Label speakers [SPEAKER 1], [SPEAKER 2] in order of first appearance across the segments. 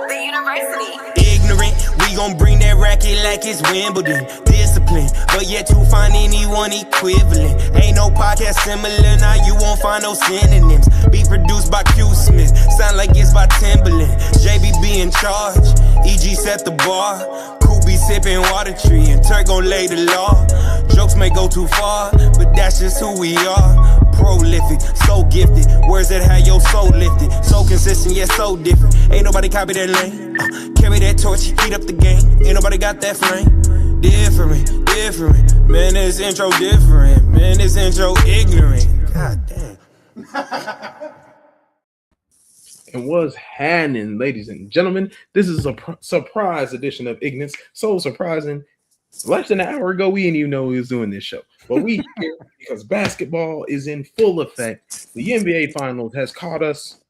[SPEAKER 1] The university.
[SPEAKER 2] Ignorant, we gon' bring that racket like it's Wimbledon. Discipline, but yet to find anyone equivalent. Ain't no podcast similar, now you won't find no synonyms. Be produced by Q Smith, sound like it's by Timberland. JBB in charge, EG set the bar. Be sipping water tree and Turk gon' lay the law. Jokes may go too far, but that's just who we are. Prolific, so gifted, words that have your soul lifted. So consistent, yet so different. Ain't nobody copy that lane. Carry that torch, heat up the game. Ain't nobody got that flame. Different, different. Man, this intro different. Man, this intro ignorant. God damn.
[SPEAKER 3] And was happening, ladies and gentlemen. This is a surprise edition of Ignance. So surprising. Less than an hour ago, we didn't even know we was doing this show. But we here because basketball is in full effect. The NBA Finals has caught us.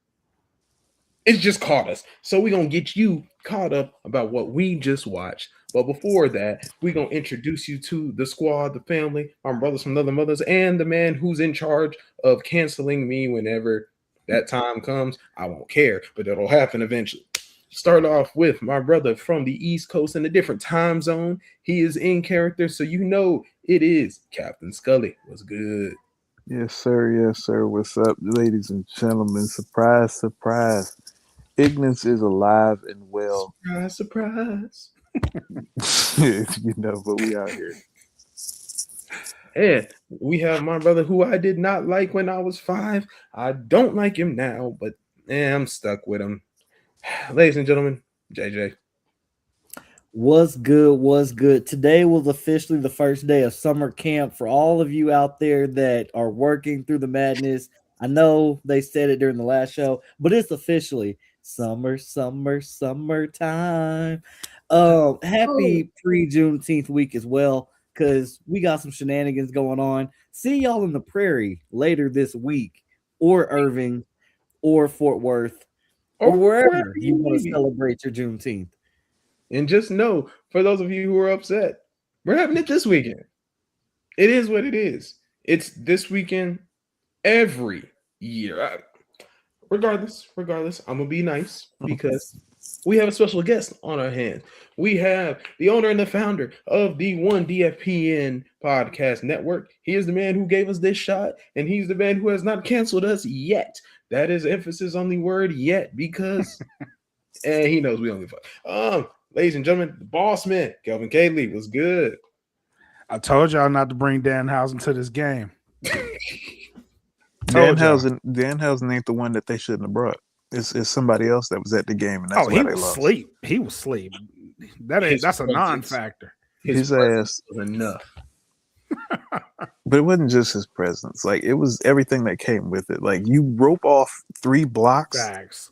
[SPEAKER 3] It's just caught us. So we're going to get you caught up about what we just watched. But before that, we're going to introduce you to the squad, the family, our brothers from other mothers, and the man who's in charge of canceling me whenever that time comes. I won't care, but it'll happen eventually. Start off with my brother from the East Coast in a different time zone. He is in character, so you know it is Captain Scully. What's good?
[SPEAKER 4] Yes, sir. Yes, sir. What's up, ladies and gentlemen? Surprise, surprise. Ignance is alive and well.
[SPEAKER 3] Surprise, surprise.
[SPEAKER 4] You know, but we out here.
[SPEAKER 3] And we have my brother who I did not like when I was 5. I don't like him now, but I'm stuck with him. Ladies and gentlemen, JJ.
[SPEAKER 5] What's good? What's good? Today was officially the first day of summer camp for all of you out there that are working through the madness. I know they said it during the last show, but it's officially summertime. Happy pre-Juneteenth week as well, because we got some shenanigans going on. See y'all in the prairie later this week, or Irving, or Fort Worth, or wherever you want to celebrate your Juneteenth.
[SPEAKER 3] And just know, for those of you who are upset, we're having it this weekend. It is what it is. It's this weekend every year. Regardless, I'm going to be nice because we have a special guest on our hands. We have the owner and the founder of the One DFPN podcast network. He is the man who gave us this shot, and he's the man who has not canceled us yet. That is emphasis on the word yet, because and he knows we only fuck. Ladies and gentlemen, the boss man, Kelvin Cayley, was good.
[SPEAKER 6] I told y'all not to bring Danhausen to this game.
[SPEAKER 4] Danhausen ain't the one that they shouldn't have brought. It's somebody else that was at the game, and that's why they lost.
[SPEAKER 6] He was asleep. That's a non-factor.
[SPEAKER 4] His ass
[SPEAKER 3] was enough.
[SPEAKER 4] But it wasn't just his presence. Like, it was everything that came with it. Like, you rope off 3 blocks.
[SPEAKER 6] Facts.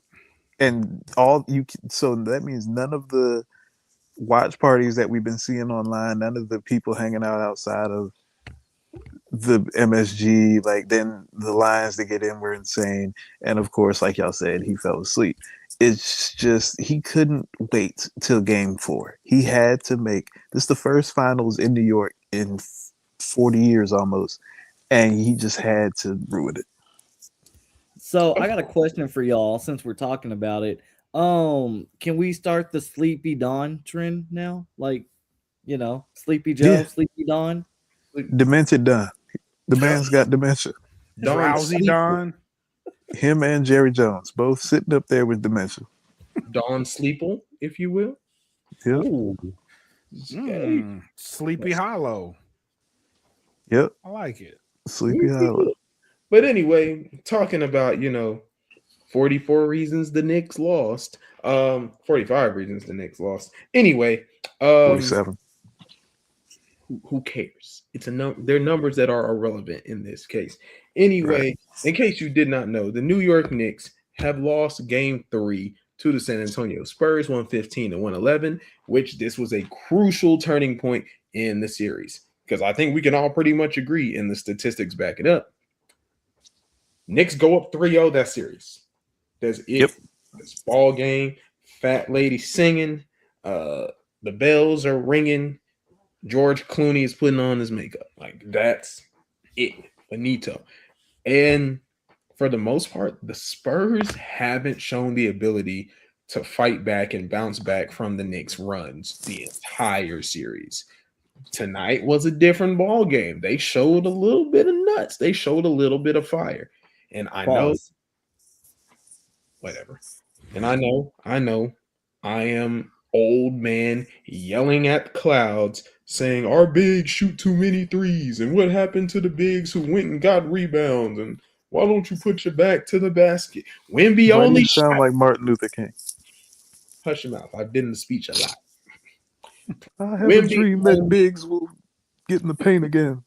[SPEAKER 4] And so that means none of the watch parties that we've been seeing online, none of the people hanging out outside of the MSG, like, then the lines to get in were insane. And of course, like y'all said, he fell asleep. It's just, he couldn't wait till game 4. He had to make this the first finals in New York in 40 years almost, and he just had to ruin it.
[SPEAKER 5] So I got a question for y'all since we're talking about it. Can we start the Sleepy Dawn trend now? Like, you know, Sleepy Joe, Sleepy Dawn.
[SPEAKER 4] Demented Don. The man's got dementia.
[SPEAKER 6] Drowsy Don.
[SPEAKER 4] Him and Jerry Jones both sitting up there with dementia.
[SPEAKER 3] Don Sleeple, if you will.
[SPEAKER 4] Yep.
[SPEAKER 6] Sleepy Hollow.
[SPEAKER 4] Yep.
[SPEAKER 6] I like it.
[SPEAKER 4] Sleepy Hollow.
[SPEAKER 3] But anyway, talking about, 44 reasons the Knicks lost. 45 reasons the Knicks lost. Anyway,
[SPEAKER 4] 47.
[SPEAKER 3] Who cares? It's they're numbers that are irrelevant in this case. Anyway, In case you did not know, the New York Knicks have lost game 3 to the San Antonio Spurs, 115 to 111, which this was a crucial turning point in the series. Because I think we can all pretty much agree, and the statistics back it up. Knicks go up 3-0 that series. That's it.
[SPEAKER 4] Yep.
[SPEAKER 3] This ball game, fat lady singing, the bells are ringing. George Clooney is putting on his makeup. Like, that's it. Finito. And for the most part, the Spurs haven't shown the ability to fight back and bounce back from the Knicks' runs the entire series. Tonight was a different ball game. They showed a little bit of nuts. They showed a little bit of fire. And I know, whatever. And I know, I am old man yelling at the clouds saying our bigs shoot too many threes. And what happened to the bigs who went and got rebounds? And why don't you put your back to the basket? Wemby
[SPEAKER 4] Why do
[SPEAKER 3] only
[SPEAKER 4] you sound
[SPEAKER 3] shot.
[SPEAKER 4] like Martin Luther King?
[SPEAKER 3] Hush your mouth. I've been in the speech a lot.
[SPEAKER 4] I have a
[SPEAKER 3] Wemby
[SPEAKER 4] dream that
[SPEAKER 3] only-
[SPEAKER 4] bigs will get in the paint again.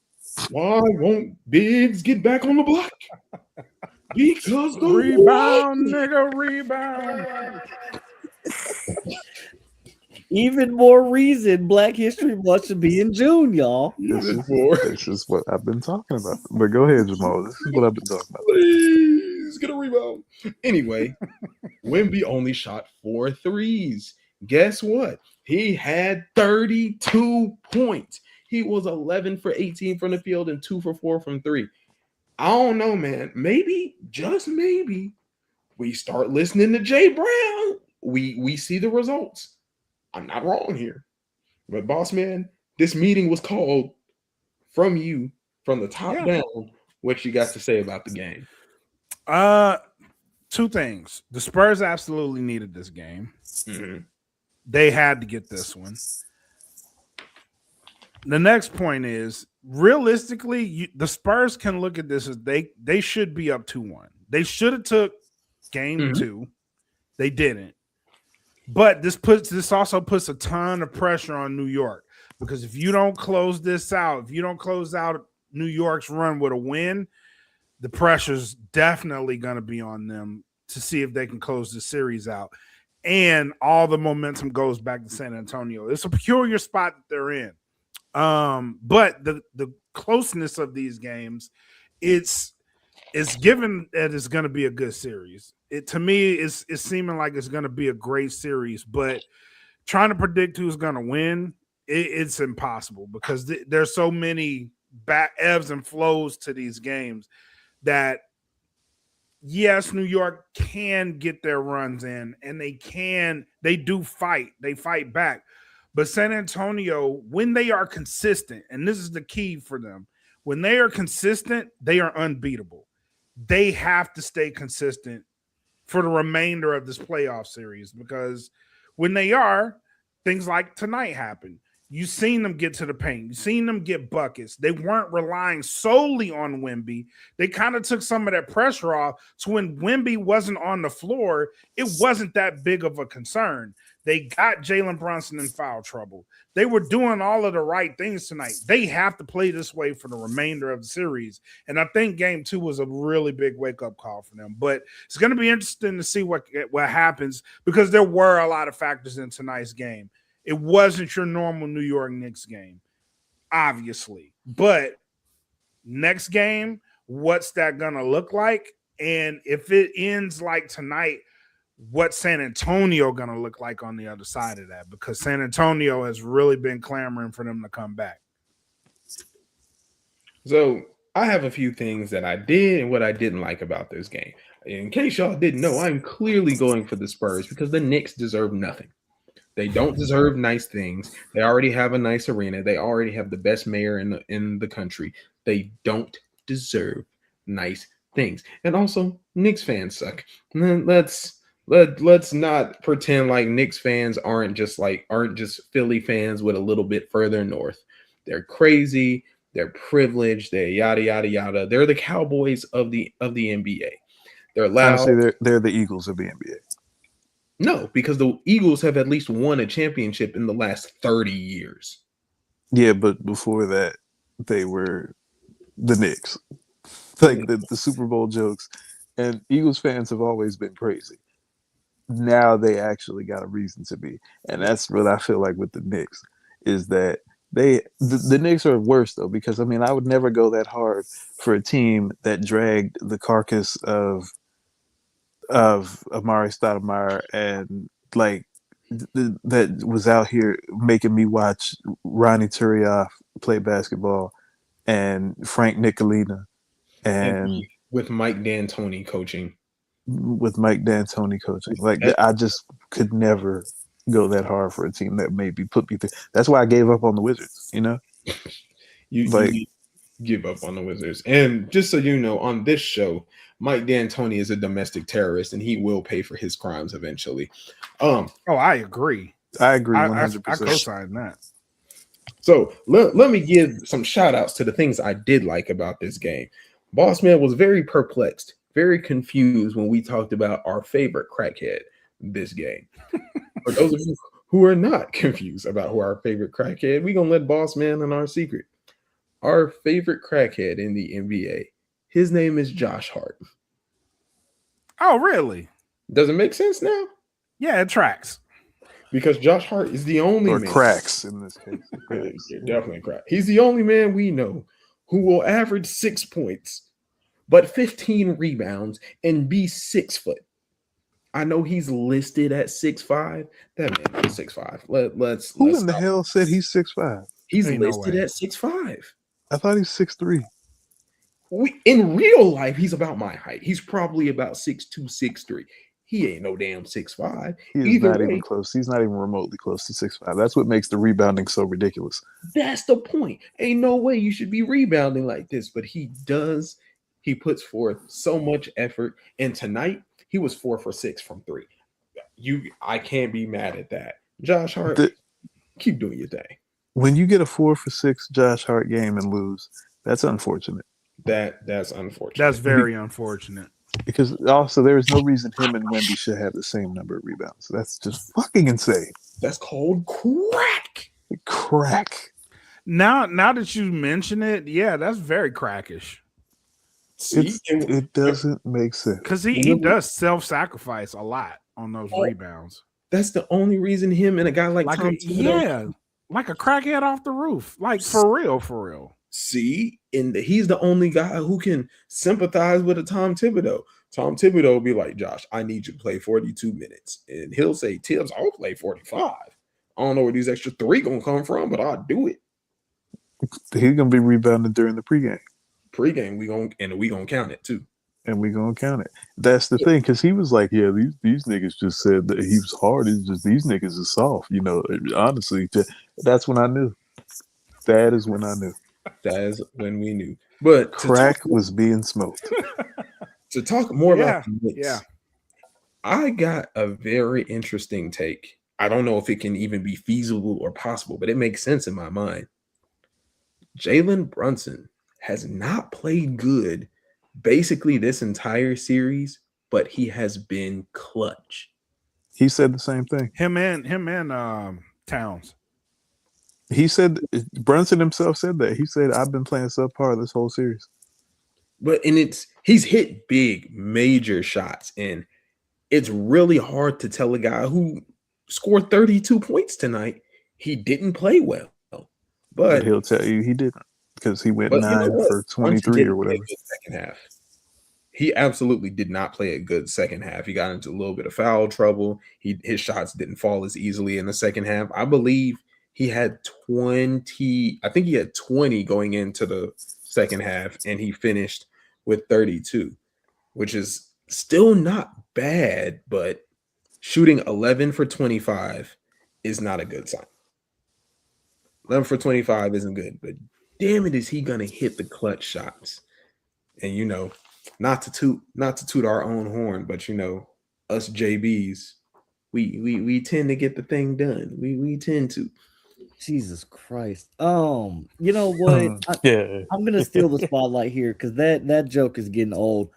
[SPEAKER 3] Why won't bigs get back on the block? Because the
[SPEAKER 6] Rebound, nigga, rebound.
[SPEAKER 5] Even more reason Black History Month should be in June, y'all.
[SPEAKER 4] This is what I've been talking about. But go ahead, Jamal. This is what I've been talking about.
[SPEAKER 3] Please get a rebound. Anyway, Wemby only shot 4 threes. Guess what? He had 32 points. He was 11 for 18 from the field and 2 for 4 from 3. I don't know, man. Maybe, just maybe, we start listening to Jay Brown. We see the results. I'm not wrong here. But boss man, this meeting was called from you, from the top down. What you got to say about the game?
[SPEAKER 6] Two things. The Spurs absolutely needed this game.
[SPEAKER 3] Mm-hmm.
[SPEAKER 6] They had to get this one. The next point is, realistically, the Spurs can look at this as they should be up 2-1. They should have took game 2. They didn't. But this also puts a ton of pressure on New York, because if you don't close this out, if you don't close out New York's run with a win, the pressure's definitely going to be on them to see if they can close the series out. And all the momentum goes back to San Antonio. It's a peculiar spot that they're in. But the closeness of these games, it's given that it's going to be a good series. To me, it's seeming like it's going to be a great series, but trying to predict who's going to win, it's impossible, because there's so many ebbs and flows to these games that, yes, New York can get their runs in, and they do fight. They fight back. But San Antonio, when they are consistent, and this is the key for them, when they are consistent, they are unbeatable. They have to stay consistent for the remainder of this playoff series, because when they are, things like tonight happen. You've seen them get to the paint. You've seen them get buckets. They weren't relying solely on Wemby. They kind of took some of that pressure off. So when Wemby wasn't on the floor, it wasn't that big of a concern. They got Jalen Brunson in foul trouble. They were doing all of the right things tonight. They have to play this way for the remainder of the series. And I think game 2 was a really big wake-up call for them. But it's going to be interesting to see what happens, because there were a lot of factors in tonight's game. It wasn't your normal New York Knicks game, obviously. But next game, what's that going to look like? And if it ends like tonight, what's San Antonio going to look like on the other side of that? Because San Antonio has really been clamoring for them to come back.
[SPEAKER 3] So I have a few things that I did and what I didn't like about this game. In case y'all didn't know, I'm clearly going for the Spurs because the Knicks deserve nothing. They don't deserve nice things. They already have a nice arena. They already have the best mayor in the country. They don't deserve nice things. And also, Knicks fans suck. Let's not pretend like Knicks fans aren't just Philly fans with a little bit further north. They're crazy. They're privileged. They're yada yada yada. They're the Cowboys of the NBA. They're loud.
[SPEAKER 4] Honestly, they're the Eagles of the NBA.
[SPEAKER 3] No, because the Eagles have at least won a championship in the last 30 years.
[SPEAKER 4] Yeah, but before that, they were the Knicks. Like the Super Bowl jokes. And Eagles fans have always been crazy. Now they actually got a reason to be. And that's what I feel like with the Knicks, is that the Knicks are worse, though, because, I mean, I would never go that hard for a team that dragged the carcass of Amari Stoudemire and that was out here making me watch Ronnie Turiaf play basketball and Frank Nicolina and
[SPEAKER 3] with Mike D'Antoni coaching.
[SPEAKER 4] Like, I just could never go that hard for a team that maybe put me through. That's why I gave up on the Wizards.
[SPEAKER 3] You give up on the Wizards. And just so you know, on this show, Mike D'Antoni is a domestic terrorist, and he will pay for his crimes eventually.
[SPEAKER 6] Oh, I agree.
[SPEAKER 4] I agree
[SPEAKER 6] I
[SPEAKER 4] 100%.
[SPEAKER 6] co-sign that.
[SPEAKER 3] So let me give some shout outs to the things I did like about this game. Boss Man was very perplexed, very confused when we talked about our favorite crackhead this game. For those of you who are not confused about who our favorite crackhead, we're going to let Boss Man in our secret. Our favorite crackhead in the NBA, his name is Josh Hart.
[SPEAKER 6] Oh, really?
[SPEAKER 3] Does it make sense now?
[SPEAKER 6] Yeah, it tracks.
[SPEAKER 3] Because Josh Hart is the only
[SPEAKER 4] Or
[SPEAKER 3] man.
[SPEAKER 4] cracks in this case.
[SPEAKER 3] Yeah, definitely crack. He's the only man we know who will average 6 points, but 15 rebounds and be 6 foot. I know he's listed at 6'5". That man is 6'5". Let's
[SPEAKER 4] Who in the hell said he's 6'5"?
[SPEAKER 3] He's
[SPEAKER 6] Ain't no
[SPEAKER 3] listed
[SPEAKER 6] way.
[SPEAKER 3] at 6'5".
[SPEAKER 4] I thought he's 6'3".
[SPEAKER 3] In real life, he's about my height. He's probably about 6'2", 6'3". He ain't no damn 6'5".
[SPEAKER 4] He's
[SPEAKER 3] Either
[SPEAKER 4] not
[SPEAKER 3] way,
[SPEAKER 4] even close. He's not even remotely close to 6'5". That's what makes the rebounding so ridiculous.
[SPEAKER 3] that's the point. Ain't no way you should be rebounding like this, but he does. He puts forth so much effort, and tonight he was 4 for 6 from 3. I can't be mad at that. Josh Hart, keep doing your thing.
[SPEAKER 4] When you get a 4 for 6 Josh Hart game and lose, that's unfortunate.
[SPEAKER 3] That's unfortunate.
[SPEAKER 6] That's very unfortunate.
[SPEAKER 4] Because also there is no reason him and Wemby should have the same number of rebounds. That's just fucking insane.
[SPEAKER 3] That's called crack.
[SPEAKER 4] Crack.
[SPEAKER 6] Now that you mention it, yeah, that's very crackish.
[SPEAKER 3] See,
[SPEAKER 4] It doesn't make sense.
[SPEAKER 6] Because he does self-sacrifice a lot on those rebounds.
[SPEAKER 3] That's the only reason him and a guy like Tom Thibodeau,
[SPEAKER 6] like a crackhead off the roof. Like for real.
[SPEAKER 3] See, and he's the only guy who can sympathize with a Tom Thibodeau. Tom Thibodeau will be like, Josh, I need you to play 42 minutes. And he'll say, Tibbs, I'll play 45. I don't know where these extra 3 going to come from, but I'll do it.
[SPEAKER 4] He's going to be rebounding during the pregame.
[SPEAKER 3] Pregame, we going to count it too.
[SPEAKER 4] And we're going to count it. That's the thing, because he was like, yeah, these niggas just said that he was hard. It's just these niggas are soft. Honestly, that's when I knew. That is when I knew.
[SPEAKER 3] That is when we knew. But
[SPEAKER 4] crack was being smoked.
[SPEAKER 3] To talk more about the Knicks,
[SPEAKER 6] yeah,
[SPEAKER 3] I got a very interesting take. I don't know if it can even be feasible or possible, but it makes sense in my mind. Jalen Brunson has not played good basically this entire series, but he has been clutch.
[SPEAKER 4] He said the same thing.
[SPEAKER 6] Him and Towns.
[SPEAKER 4] He said, Brunson himself said that. He said, I've been playing subpar this whole series.
[SPEAKER 3] He's hit big, major shots, and it's really hard to tell a guy who scored 32 points tonight he didn't play well. But
[SPEAKER 4] he'll tell you he didn't, because he went 9 for 23 or whatever.
[SPEAKER 3] Second half. He absolutely did not play a good second half. He got into a little bit of foul trouble. His shots didn't fall as easily in the second half. I believe he had 20. I think he had 20 going into the second half, and he finished with 32, which is still not bad, but shooting 11 for 25 is not a good sign. 11 for 25 isn't good, but damn it, is he gonna hit the clutch shots? And not to toot our own horn, but us JBs, we tend to get the thing done. We tend to.
[SPEAKER 5] Jesus Christ. You know what? I'm gonna steal the spotlight here because that joke is getting old.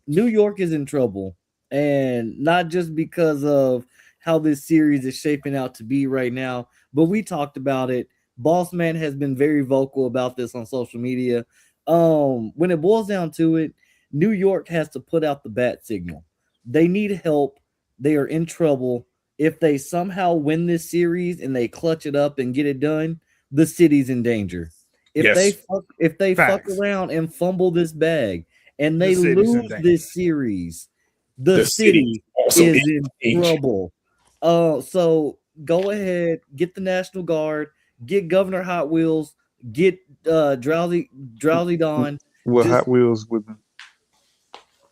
[SPEAKER 5] New York is in trouble, and not just because of how this series is shaping out to be right now, but we talked about it. Boss Man has been very vocal about this on social media. When it boils down to it, New York has to put out the bat signal. They need help. They are in trouble. If they somehow win this series and they clutch it up and get it done, the city's in danger. If they fuck around and fumble this bag and they lose this series, the city is in trouble. So go ahead, get the National Guard, get Governor Hot Wheels, get Drowsy Dawn.
[SPEAKER 4] Well, Hot Wheels would.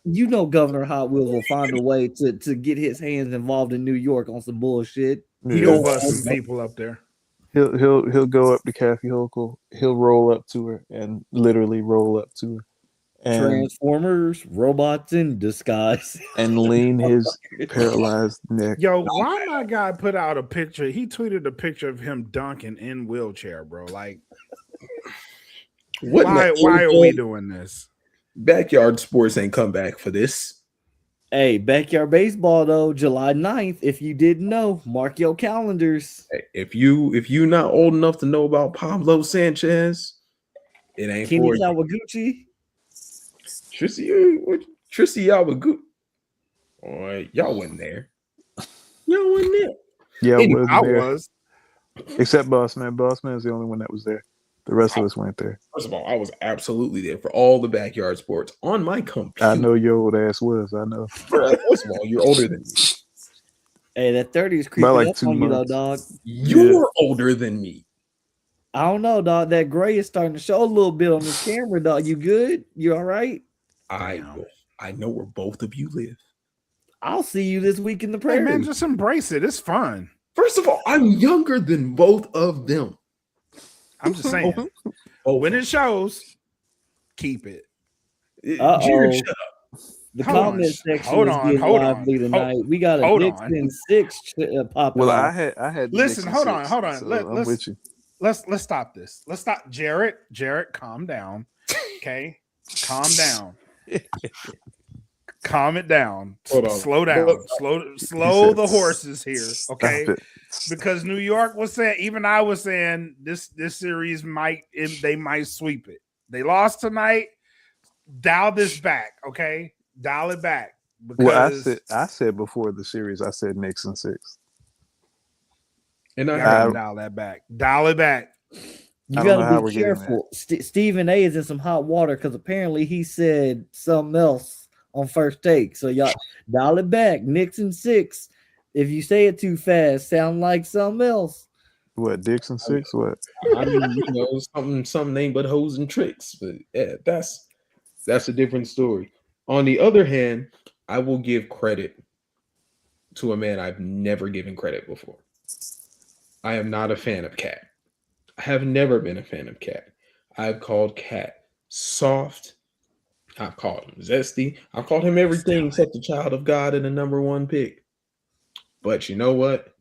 [SPEAKER 5] You know, Governor Hot Wheels will find a way to get his hands involved in New York on some bullshit. He
[SPEAKER 6] He'll
[SPEAKER 5] don't
[SPEAKER 6] bust some people up there.
[SPEAKER 4] He'll go up to Kathy Hochul. He'll roll up to her and literally roll up to her and
[SPEAKER 5] Transformers, robots in disguise.
[SPEAKER 4] and lean his paralyzed neck.
[SPEAKER 6] Yo, why my guy put out a picture? He tweeted a picture of him dunking in wheelchair, bro. Like, why are we doing this?
[SPEAKER 3] Backyard sports ain't come back for this.
[SPEAKER 5] Hey, backyard baseball though, July 9th. If you didn't know, mark your calendars.
[SPEAKER 3] If you not old enough to know about Pablo Sanchez, it ain't
[SPEAKER 5] Kenny
[SPEAKER 3] for you.
[SPEAKER 5] Kawaguchi.
[SPEAKER 3] Tristy Yawaguchi. Boy, y'all wasn't there. Y'all wasn't there.
[SPEAKER 4] Yeah,
[SPEAKER 3] Anyway,
[SPEAKER 6] I was.
[SPEAKER 4] Except Boss Man. Boss Man is the only one that was there. The rest of us weren't there.
[SPEAKER 3] First of all, I was absolutely there for all the backyard sports on my computer.
[SPEAKER 4] I know your old ass was. I know.
[SPEAKER 3] First of all, you're older than me.
[SPEAKER 5] Hey, that 30 is creeping
[SPEAKER 4] like
[SPEAKER 5] up
[SPEAKER 4] 2
[SPEAKER 5] on you though,
[SPEAKER 4] months.
[SPEAKER 5] dog.
[SPEAKER 3] You're older than me.
[SPEAKER 5] I don't know, dog. That gray is starting to show a little bit on this camera, dog. You good? You all right?
[SPEAKER 3] I know where both of you live.
[SPEAKER 5] I'll see you this week in the
[SPEAKER 6] Hey,
[SPEAKER 5] prairie.
[SPEAKER 6] man, just embrace it. It's fun.
[SPEAKER 3] First of all, I'm younger than both of them.
[SPEAKER 6] I'm just saying. When it shows, keep it.
[SPEAKER 3] Jared, shut up.
[SPEAKER 5] The
[SPEAKER 6] Hold
[SPEAKER 5] comment
[SPEAKER 6] on.
[SPEAKER 5] section
[SPEAKER 6] Hold
[SPEAKER 5] is
[SPEAKER 6] on.
[SPEAKER 5] getting
[SPEAKER 6] Hold
[SPEAKER 5] lively
[SPEAKER 6] on.
[SPEAKER 5] tonight. We got a
[SPEAKER 6] Hold
[SPEAKER 5] Dixon 6 popping
[SPEAKER 4] Well,
[SPEAKER 5] off.
[SPEAKER 4] I had.
[SPEAKER 6] Listen,
[SPEAKER 4] Nixon
[SPEAKER 6] hold on,
[SPEAKER 4] 6,
[SPEAKER 6] hold on.
[SPEAKER 4] so
[SPEAKER 6] Let-
[SPEAKER 4] I'm
[SPEAKER 6] let's-
[SPEAKER 4] with you.
[SPEAKER 6] Let's stop this. Let's stop. Jarrett, calm down. Okay? Calm down. Calm it down.
[SPEAKER 3] Hold on.
[SPEAKER 6] Slow down. Slow the horses here. Okay.
[SPEAKER 4] Stop it.
[SPEAKER 6] Because New York was saying, even I was saying this series they might sweep it. They lost tonight. Dial this back, okay? Dial it back. Because
[SPEAKER 4] Well, I said before the series, I said Nixon 6.
[SPEAKER 3] And
[SPEAKER 6] y'all
[SPEAKER 3] I
[SPEAKER 6] gotta dial that back. Dial it back.
[SPEAKER 5] You
[SPEAKER 4] I don't know how
[SPEAKER 5] got to
[SPEAKER 4] we're
[SPEAKER 5] be
[SPEAKER 4] getting
[SPEAKER 5] careful. Stephen A is in some hot water because apparently he said something else on first take. So y'all dial it back. Nixon 6. If you say it too fast, sound like something else.
[SPEAKER 4] What, Dixon 6? What?
[SPEAKER 3] I mean, something ain't but hoes and tricks. But yeah, that's a different story. On the other hand, I will give credit to a man I've never given credit before. I am not a fan of Cat. I have never been a fan of Cat. I've called Cat soft. I've called him zesty. I've called him everything except the child of God and the number one pick. But you know what?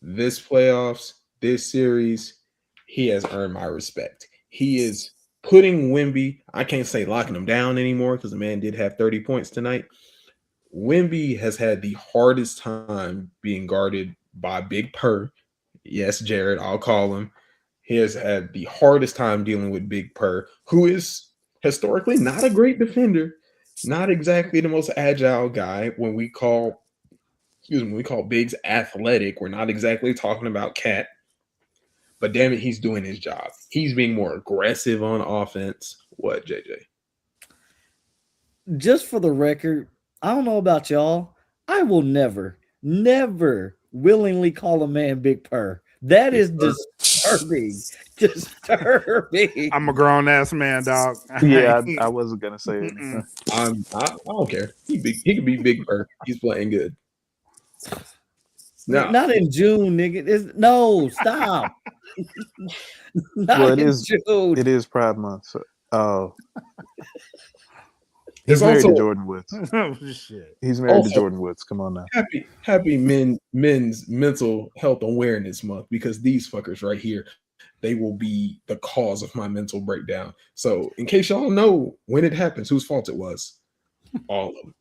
[SPEAKER 3] This playoffs, this series, he has earned my respect. He is putting Wemby, I can't say locking him down anymore because the man did have 30 points tonight. Wemby has had the hardest time being guarded by Big Purr. Yes, Jared, I'll call him. He has had the hardest time dealing with Big Purr, who is historically not a great defender, not exactly the most agile guy. When we call Biggs athletic, we're not exactly talking about Cat. But damn it, he's doing his job. He's being more aggressive on offense. What, JJ?
[SPEAKER 5] Just for the record, I don't know about y'all. I will never willingly call a man Big Purr. That is disturbing. Disturbing.
[SPEAKER 6] I'm a grown ass man, dog.
[SPEAKER 4] Yeah, I wasn't gonna say anything.
[SPEAKER 3] I don't care. He could be Big Purr. He's playing good. No,
[SPEAKER 5] Not in June, nigga. No, stop. Not
[SPEAKER 4] Well,
[SPEAKER 5] June.
[SPEAKER 4] it is Pride Month. So,
[SPEAKER 3] It's
[SPEAKER 4] he's married
[SPEAKER 3] also
[SPEAKER 4] to Jordan Woods.
[SPEAKER 6] Oh, shit.
[SPEAKER 4] He's married
[SPEAKER 3] Also-
[SPEAKER 4] to Jordan Woods. Come on now.
[SPEAKER 3] happy men's mental health awareness month, because these fuckers right here, they will be the cause of my mental breakdown. So in case y'all know when it happens, whose fault it was, all of them.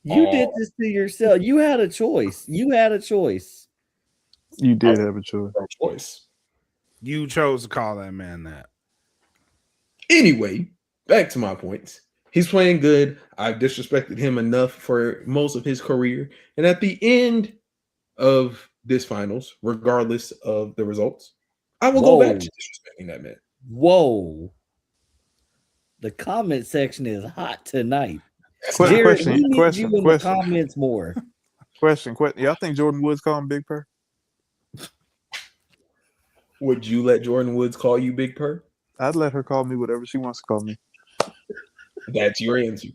[SPEAKER 5] You did this to yourself. You had a choice. You had a choice.
[SPEAKER 4] You did have a choice.
[SPEAKER 3] No choice.
[SPEAKER 6] You chose to call that man that.
[SPEAKER 3] Anyway, back to my points. He's playing good. I've disrespected him enough for most of his career. And at the end of this finals, regardless of the results, I will go back to disrespecting that man.
[SPEAKER 5] Whoa. The comment section is hot tonight.
[SPEAKER 3] That's
[SPEAKER 5] Jared,
[SPEAKER 4] Question,
[SPEAKER 5] we need
[SPEAKER 4] question,
[SPEAKER 5] you in
[SPEAKER 4] question.
[SPEAKER 5] the comments more.
[SPEAKER 4] Question. Y'all think Jordan Woods called him Big Purr?
[SPEAKER 3] Would you let Jordan Woods call you Big Purr?
[SPEAKER 4] I'd let her call me whatever she wants to call me.
[SPEAKER 3] That's your answer.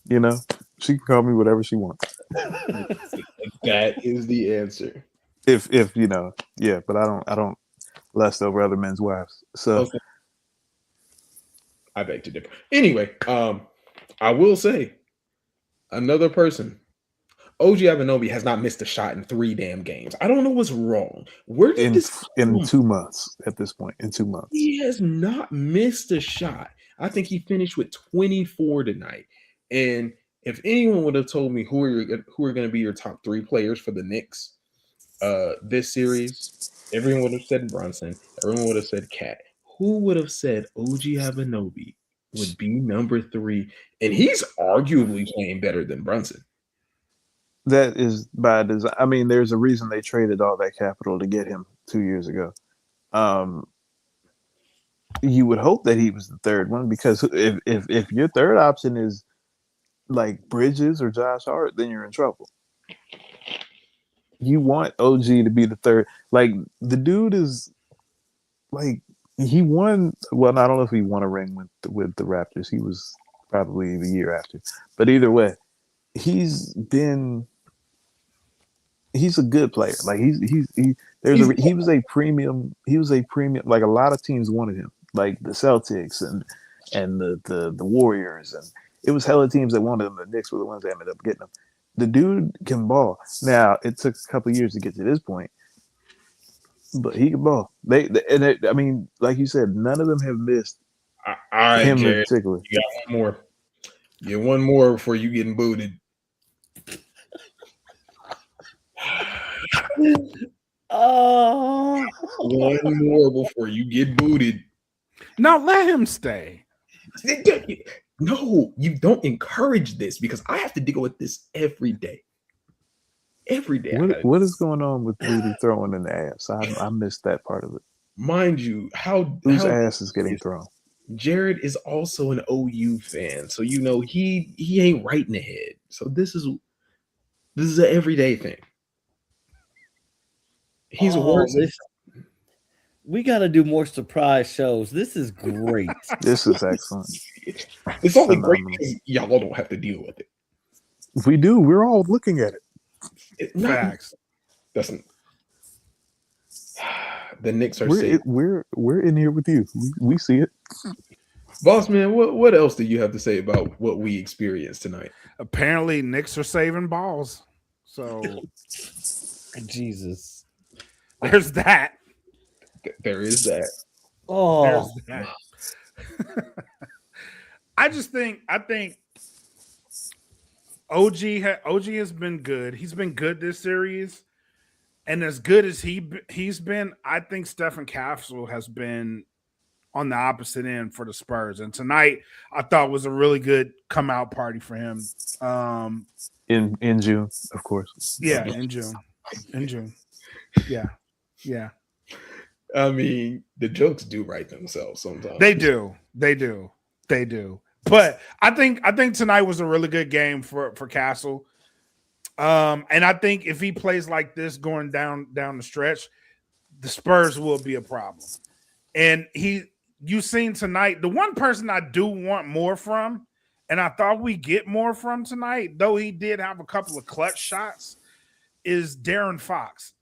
[SPEAKER 4] You know, she can call me whatever she wants.
[SPEAKER 3] That is the answer.
[SPEAKER 4] If you know, yeah. But I don't lust over other men's wives. So
[SPEAKER 3] Okay. I beg to differ. Anyway, I will say another person. OG Abenobi has not missed a shot in 3 damn games. I don't know what's wrong. Where did this come
[SPEAKER 4] in
[SPEAKER 3] from?
[SPEAKER 4] 2 months at this point, in 2 months,
[SPEAKER 3] He has not missed a shot. I think he finished with 24 tonight. And if anyone would have told me who are going to be your top 3 players for the Knicks this series, everyone would have said Brunson. Everyone would have said Cat. Who would have said OG Abenobi would be number 3? And he's arguably playing better than Brunson.
[SPEAKER 4] that is by design. I mean, there's a reason they traded all that capital to get him 2 years ago. You would hope that he was the third one, because if your third option is like Bridges or Josh Hart, then you're in trouble. You want OG to be the third. Like, the dude is like, he won. Well, I don't know if he won a ring with the Raptors. He was probably the year after, but either way, he's a good player. Like, he was a premium. He was a premium. Like, a lot of teams wanted him, like the Celtics and the Warriors, and it was hella teams that wanted him. The Knicks were the ones that ended up getting him. The dude can ball. Now, it took a couple of years to get to this point, but he can ball. I mean, like you said, none of them have missed
[SPEAKER 3] All right,
[SPEAKER 4] him
[SPEAKER 3] Jared,
[SPEAKER 4] in particular.
[SPEAKER 3] you got one more. Get one more before you getting booted.
[SPEAKER 5] Oh,
[SPEAKER 3] One more before you get booted.
[SPEAKER 6] No, let him stay.
[SPEAKER 3] No, you don't encourage this, because I have to deal with this every day. Every day.
[SPEAKER 4] What is going on with Booty throwing in the ass? I missed that part of it.
[SPEAKER 3] Mind you,
[SPEAKER 4] Whose ass is getting thrown?
[SPEAKER 3] Jared is also an OU fan, so you know he ain't right in the head. So this is an everyday thing. He's worse.
[SPEAKER 5] We got to do more surprise shows. This is great.
[SPEAKER 4] This is excellent.
[SPEAKER 3] It's only great
[SPEAKER 4] Phenomenal.
[SPEAKER 3] because y'all don't have to deal with it.
[SPEAKER 4] We do. We're all looking at it.
[SPEAKER 6] Facts.
[SPEAKER 3] Doesn't. The Knicks are
[SPEAKER 4] We're
[SPEAKER 3] safe.
[SPEAKER 4] we're in here with you. We see it.
[SPEAKER 3] Boss man, what else do you have to say about what we experienced tonight?
[SPEAKER 6] Apparently, Knicks are saving balls. So
[SPEAKER 5] Jesus.
[SPEAKER 6] there's that.
[SPEAKER 3] There is that.
[SPEAKER 5] Oh,
[SPEAKER 6] There's that. I think OG has been good. He's been good this series, and as good as he's been, I think Stephen Castle has been on the opposite end for the Spurs. And tonight, I thought was a really good come out party for him.
[SPEAKER 4] In June, of course.
[SPEAKER 6] Yeah, in June. Yeah.
[SPEAKER 3] I mean, the jokes do write themselves sometimes.
[SPEAKER 6] They do. But I think tonight was a really good game for Castle. And I think if he plays like this going down the stretch, the Spurs will be a problem. And you've seen tonight, the one person I do want more from, and I thought we get more from tonight, though he did have a couple of clutch shots, is Darren Fox.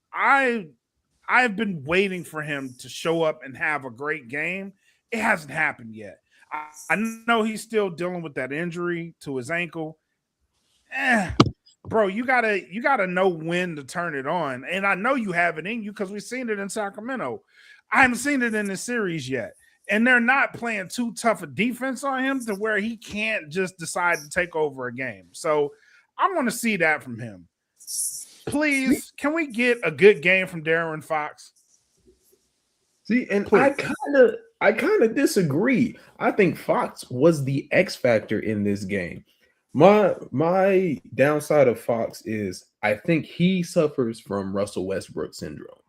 [SPEAKER 6] I've been waiting for him to show up and have a great game. It hasn't happened yet. I know he's still dealing with that injury to his ankle. Bro, you gotta know when to turn it on. And I know you have it in you because we've seen it in Sacramento. I haven't seen it in the series yet. And they're not playing too tough a defense on him to where he can't just decide to take over a game. So I want to see that from him. Please, can we get a good game from Darren Fox?
[SPEAKER 3] See, and
[SPEAKER 6] Please.
[SPEAKER 3] I kind of disagree. I think Fox was the X factor in this game. My downside of Fox is I think he suffers from Russell Westbrook syndrome.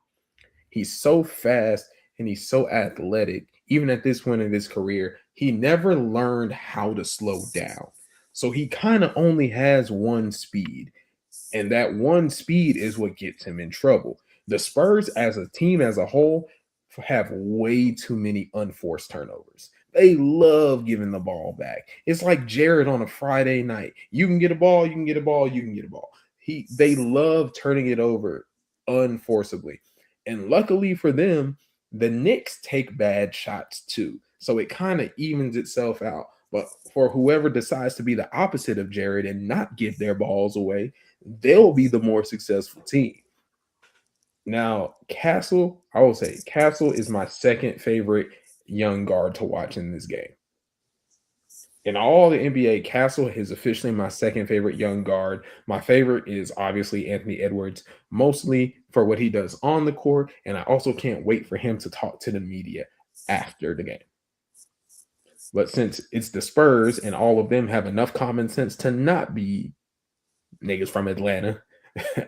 [SPEAKER 3] He's so fast and he's so athletic. Even at this point in his career, he never learned how to slow down. So he kind of only has one speed. And that one speed is what gets him in trouble. The Spurs as a team as a whole have way too many unforced turnovers. They love giving the ball back. It's like Jared on a Friday night. You can get a ball, you can get a ball, you can get a ball. They love turning it over unforcibly. And luckily for them, the Knicks take bad shots too. So it kind of evens itself out. But for whoever decides to be the opposite of Jared and not give their balls away, they'll be the more successful team. Now, Castle, I will say Castle is my second favorite young guard to watch in this game. In all the NBA, Castle is officially my second favorite young guard. My favorite is obviously Anthony Edwards, mostly for what he does on the court, and I also can't wait for him to talk to the media after the game. But since it's the Spurs and all of them have enough common sense to not be niggas from Atlanta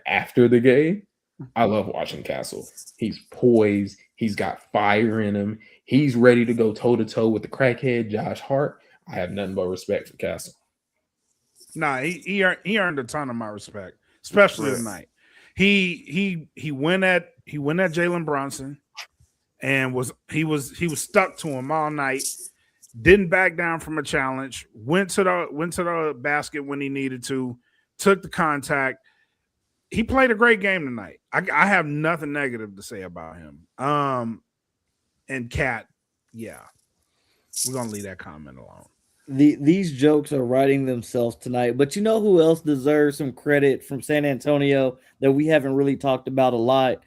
[SPEAKER 3] after the game, I love watching Castle. He's poised. He's got fire in him. He's ready to go toe-to-toe with the crackhead Josh Hart. I have nothing but respect for Castle.
[SPEAKER 6] Nah, he earned a ton of my respect, especially tonight. He went at Jalen Brunson and was stuck to him all night. Didn't back down from a challenge. Went to the basket when he needed to. Took the contact. He played a great game tonight. I have nothing negative to say about him. And Cat, yeah, we're gonna leave that comment alone.
[SPEAKER 5] These jokes are writing themselves tonight, but you know who else deserves some credit from San Antonio that we haven't really talked about a lot?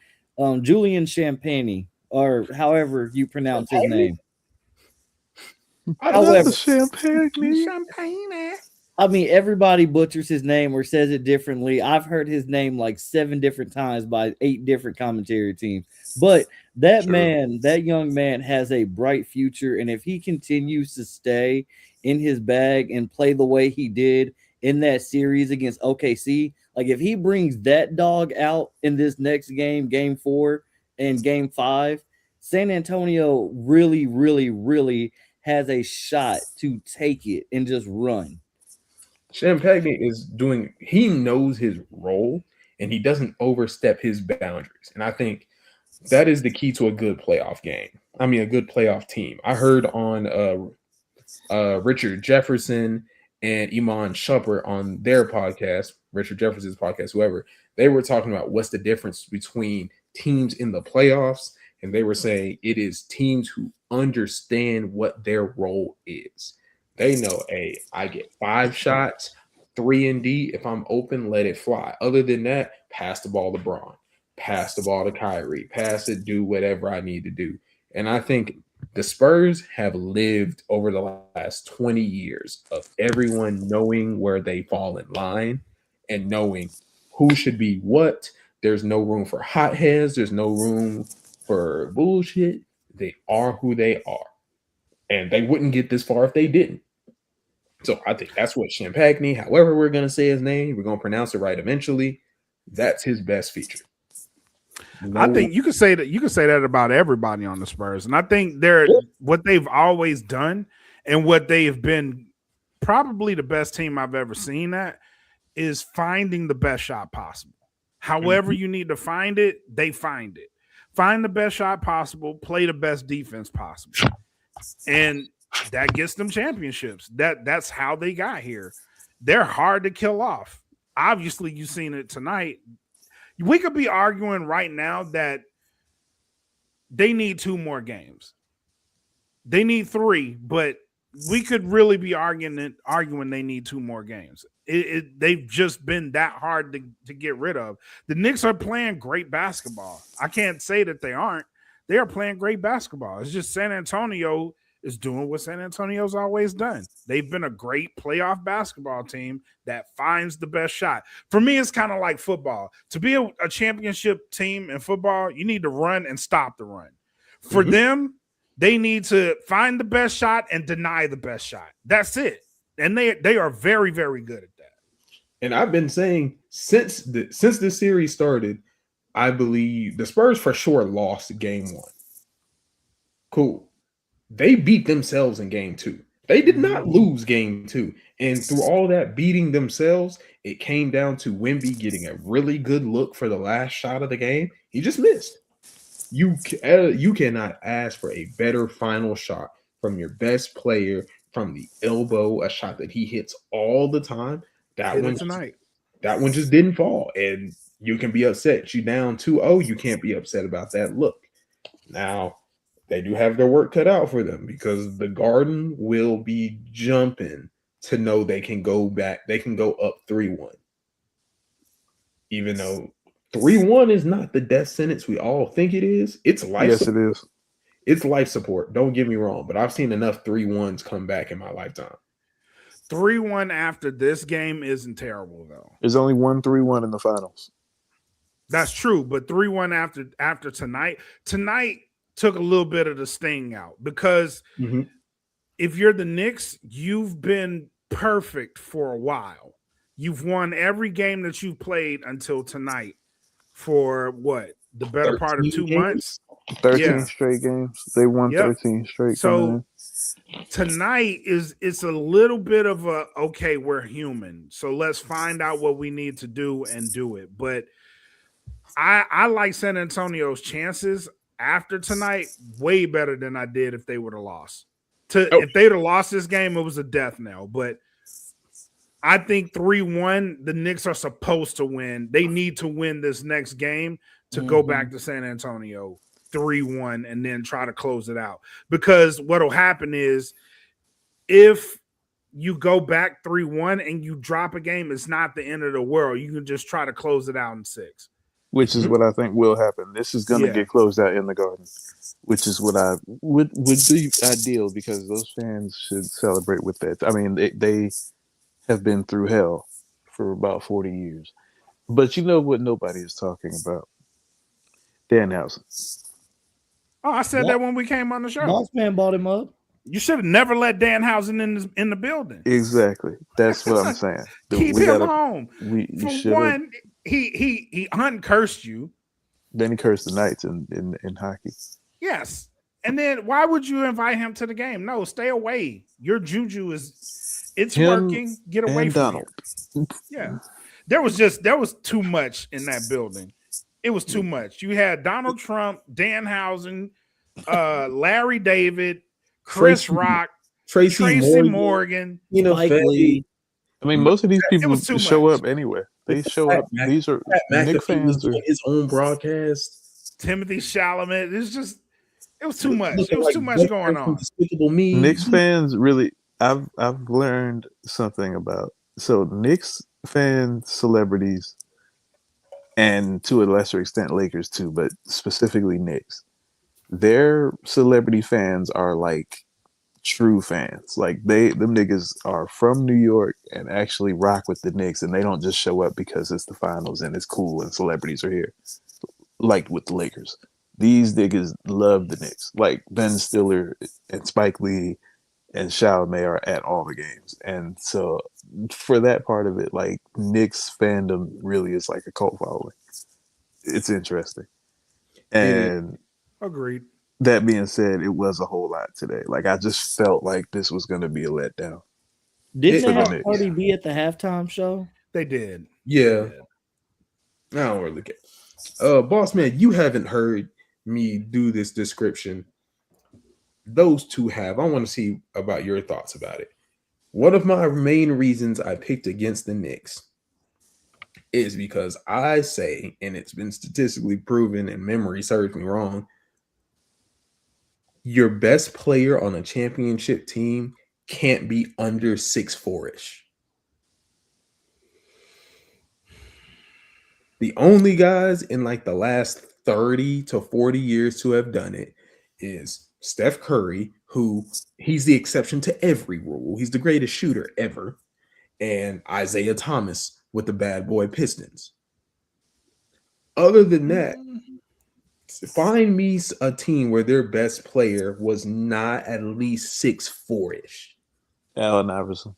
[SPEAKER 5] Julian Champagnie, or however you pronounce his name.
[SPEAKER 4] However, Champagne.
[SPEAKER 5] I mean, everybody butchers his name or says it differently. I've heard his name like 7 different times by 8 different commentary teams. But that young man has a bright future. And if he continues to stay in his bag and play the way he did in that series against OKC, like if he brings that dog out in this next game, game 4 and game 5, San Antonio really, really, really has a shot to take it and just run.
[SPEAKER 3] Champagne he knows his role and he doesn't overstep his boundaries. And I think that is the key to a good playoff game. I mean, a good playoff team. I heard on Richard Jefferson and Iman Shumpert on their podcast, Richard Jefferson's podcast, whoever, they were talking about what's the difference between teams in the playoffs. And they were saying it is teams who understand what their role is. They know, hey, I get 5 shots, 3 and D. If I'm open, let it fly. Other than that, pass the ball to Braun, pass the ball to Kyrie, pass it, do whatever I need to do. And I think the Spurs have lived over the last 20 years of everyone knowing where they fall in line and knowing who should be what. There's no room for hotheads. There's no room for bullshit. They are who they are. And they wouldn't get this far if they didn't. So I think that's what Champagne, however we're going to say his name, we're going to pronounce it right eventually. That's his best feature.
[SPEAKER 6] I think you could say that about everybody on the Spurs. And I think they're what they've always done and what they have been probably the best team I've ever seen at is finding the best shot possible. However you need to find it, they find it. Find the best shot possible, play the best defense possible. And that gets them championships. That's how they got here. They're hard to kill off. Obviously, you've seen it tonight. We could be arguing right now that they need 2 more games. They need 3, but we could really be arguing they need 2 more games. They've just been that hard to get rid of. The Knicks are playing great basketball. I can't say that they aren't. They are playing great basketball. It's just San Antonio is doing what San Antonio's always done. They've been a great playoff basketball team that finds the best shot. For me, it's kind of like football. To be a championship team in football, you need to run and stop the run. For them, they need to find the best shot and deny the best shot. That's it. And they are very, very good at that.
[SPEAKER 3] And I've been saying since the series started, I believe the Spurs for sure lost game 1. Cool. They beat themselves in game 2. They did not lose game 2. And through all that beating themselves, it came down to Wemby getting a really good look for the last shot of the game. He just missed. You cannot ask for a better final shot from your best player from the elbow, a shot that he hits all the time. That
[SPEAKER 6] Hit
[SPEAKER 3] one
[SPEAKER 6] it tonight.
[SPEAKER 3] That one just didn't fall, and you can be upset. You down 2-0, you can't be upset about that look. Now, they do have their work cut out for them because the Garden will be jumping to know they can go back. They can go up 3-1. Even though 3-1 is not the death sentence we all think it is. It's life
[SPEAKER 4] Yes,
[SPEAKER 3] support.
[SPEAKER 4] it is.
[SPEAKER 3] It's life support. Don't get me wrong, but I've seen enough 3-1s come back in my lifetime.
[SPEAKER 6] 3-1 after this game isn't terrible though.
[SPEAKER 4] There's only 1-3-1 in the finals.
[SPEAKER 6] That's true, but 3-1 after tonight took a little bit of the sting out because if you're the Knicks, you've been perfect for a while. You've won every game that you've played until tonight for what? The better part of 2 months?
[SPEAKER 4] 13 straight games. They won 13 straight.
[SPEAKER 6] So tonight it's a little bit of a, okay, we're human. So let's find out what we need to do and do it. But I like San Antonio's chances after tonight way better than I did if they would have lost. If they'd have lost this game, it was a death knell. But I think 3-1, the Knicks are supposed to win. They need to win this next game to go back to San Antonio 3-1 and then try to close it out. Because what'll happen is if you go back 3-1 and you drop a game, it's not the end of the world. You can just try to close it out in 6.
[SPEAKER 4] Which is what I think will happen. This is going to get closed out in the Garden, which is what I would be ideal because those fans should celebrate with that. I mean, they have been through hell for about 40 years. But you know what nobody is talking about? Danhausen.
[SPEAKER 6] Oh, I said that when we came on the show.
[SPEAKER 5] Boss man bought him up.
[SPEAKER 6] You should have never let Danhausen in the building.
[SPEAKER 4] Exactly. That's what I'm saying.
[SPEAKER 6] Keep him home.
[SPEAKER 4] For
[SPEAKER 6] one, he uncursed you.
[SPEAKER 4] Then he cursed the Knights in hockey.
[SPEAKER 6] Yes. And then why would you invite him to the game? No, stay away. Your juju it's working. Get away from
[SPEAKER 4] Donald.
[SPEAKER 6] Here. Yeah. There was too much in that building. It was too much. You had Donald Trump, Danhausen, Larry David, Chris Rock, Tracy Morgan,
[SPEAKER 5] Spike Lee.
[SPEAKER 4] I mean, most of these people show up anyway. They show up. These are Knicks fans.
[SPEAKER 3] His own broadcast.
[SPEAKER 6] Timothy Chalamet. It was too much. It was too much going on.
[SPEAKER 4] Knicks fans really. I've learned something about Knicks fan celebrities, and to a lesser extent Lakers too, but specifically Knicks. Their celebrity fans are like true fans. Like them niggas are from New York and actually rock with the Knicks, and they don't just show up because it's the finals and it's cool and celebrities are here. Like with the Lakers, these niggas love the Knicks. Like Ben Stiller and Spike Lee and Chalamet are at all the games, and so for that part of it, like Knicks fandom really is like a cult following. It's interesting, and
[SPEAKER 6] agreed.
[SPEAKER 4] That being said, it was a whole lot today. Like I just felt like this was going to be a letdown.
[SPEAKER 5] Didn't they have Cardi B at the halftime show?
[SPEAKER 6] They did.
[SPEAKER 3] Yeah. I don't really care. Boss man, you haven't heard me do this description. Those two have. I want to see about your thoughts about it. One of my main reasons I picked against the Knicks is because I say, and it's been statistically proven and memory serves me wrong, your best player on a championship team can't be under 6'4"-ish. The only guys in like the last 30 to 40 years to have done it is Steph Curry, who he's the exception to every rule. He's the greatest shooter ever. And Isaiah Thomas with the bad boy Pistons. Other than that, find me a team where their best player was not at least 6'4"-ish.
[SPEAKER 4] Allen Iverson.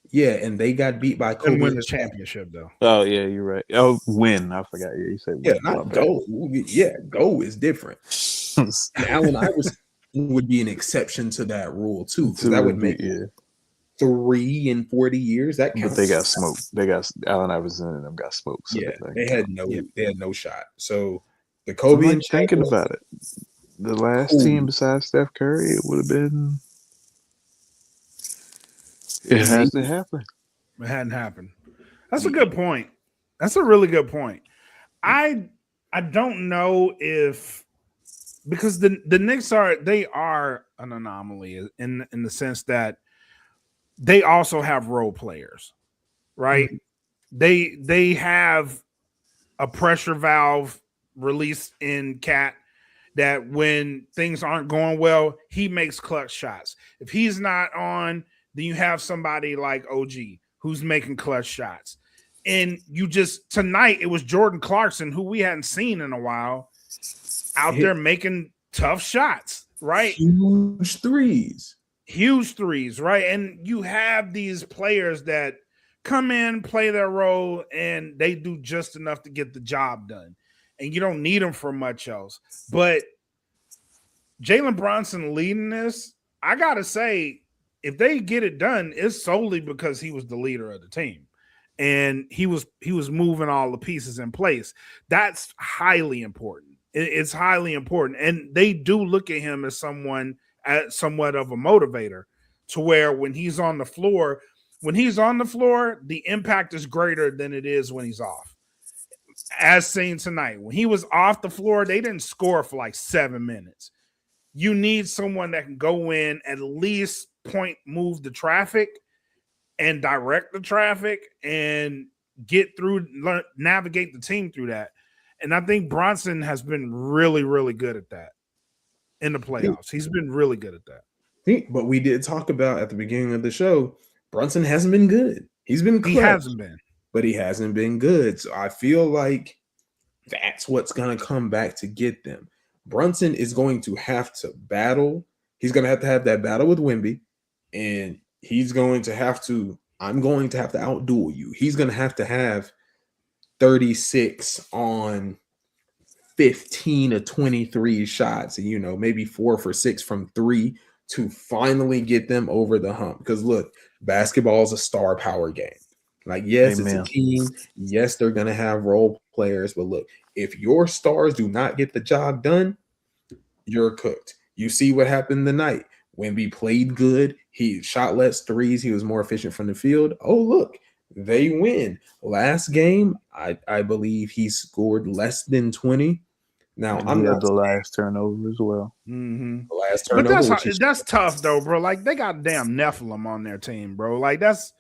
[SPEAKER 3] Yeah, and they got beat by Kobe.
[SPEAKER 6] Couldn't win the championship though.
[SPEAKER 4] Oh yeah, you're right. Oh, win. I forgot. Yeah, you said win.
[SPEAKER 3] Yeah, not go. Yeah, go is different. Allen Iverson would be an exception to that rule too, because that would make 3 in 40 years. That counts.
[SPEAKER 4] But they got smoked. They got Allen Iverson and them got smoked. So
[SPEAKER 3] yeah, they had no shot. So the Kobe and
[SPEAKER 4] thinking about it. The last
[SPEAKER 3] Cool.
[SPEAKER 4] team besides Steph Curry, it would have been. It hasn't happened.
[SPEAKER 6] It hadn't happened. That's a good point. That's a really good point. I don't know if because the Knicks are an anomaly in the sense that they also have role players, right? They have a pressure valve release in Cat that when things aren't going well, he makes clutch shots. If he's not on, then you have somebody like OG who's making clutch shots. And you just tonight it was Jordan Clarkson, who we hadn't seen in a while, out there making tough shots, right?
[SPEAKER 3] Huge threes,
[SPEAKER 6] right? And you have these players that come in, play their role, and they do just enough to get the job done. And you don't need them for much else. But Jalen Brunson leading this, I gotta say, if they get it done, it's solely because he was the leader of the team. And he was moving all the pieces in place. That's highly important. It's highly important. And they do look at him as somewhat of a motivator to where when he's on the floor, the impact is greater than it is when he's off. As seen tonight, when he was off the floor, they didn't score for like 7 minutes. You need someone that can go in, at least move the traffic and direct the traffic and navigate the team through that. And I think Bronson has been really, really good at that in the playoffs. He's been really good at that.
[SPEAKER 3] But we did talk about at the beginning of the show, Brunson hasn't been good. He's been clutch,
[SPEAKER 6] he hasn't been,
[SPEAKER 3] but he hasn't been good. So I feel like that's what's going to come back to get them. Brunson is going to have to battle. He's going to have that battle with Wemby, and he's going to have to. I'm going to have to outduel you. He's going to have 36 on 15 to 23 shots, and maybe 4 for 6 from 3 to finally get them over the hump. Because look, basketball is a star power game. Like, yes, Amen. It's a team. Yes, they're going to have role players. But look, if your stars do not get the job done, you're cooked. You see what happened tonight. Wemby played good. He shot less threes. He was more efficient from the field. Oh, look, they win. Last game, I believe he scored less than 20. Now,
[SPEAKER 4] I'm not the last turnover as well.
[SPEAKER 6] Mm-hmm.
[SPEAKER 3] The last turnover.
[SPEAKER 6] But that's tough, though, bro. Like, they got damn Nephilim on their team, bro. Like, that's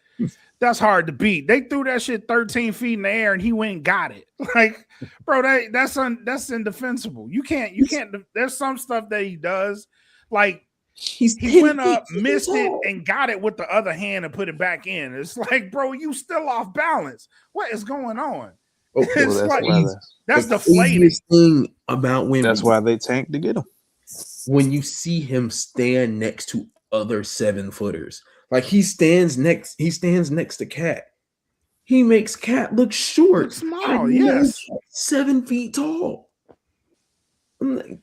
[SPEAKER 6] hard to beat. They threw that shit 13 feet in the air, and he went and got it. Like, bro, that's indefensible. You can't. There's some stuff that he does. Like, he went up, missed it, and got it with the other hand and put it back in. It's like, bro, you still off balance. What is going on? That's the craziest
[SPEAKER 3] thing about Wemby.
[SPEAKER 4] That's why they tanked to get him.
[SPEAKER 3] When you see him stand next to other 7-footers, like he stands next to Cat. He makes Cat look short,
[SPEAKER 6] look small. Yes,
[SPEAKER 3] 7 feet tall. I'm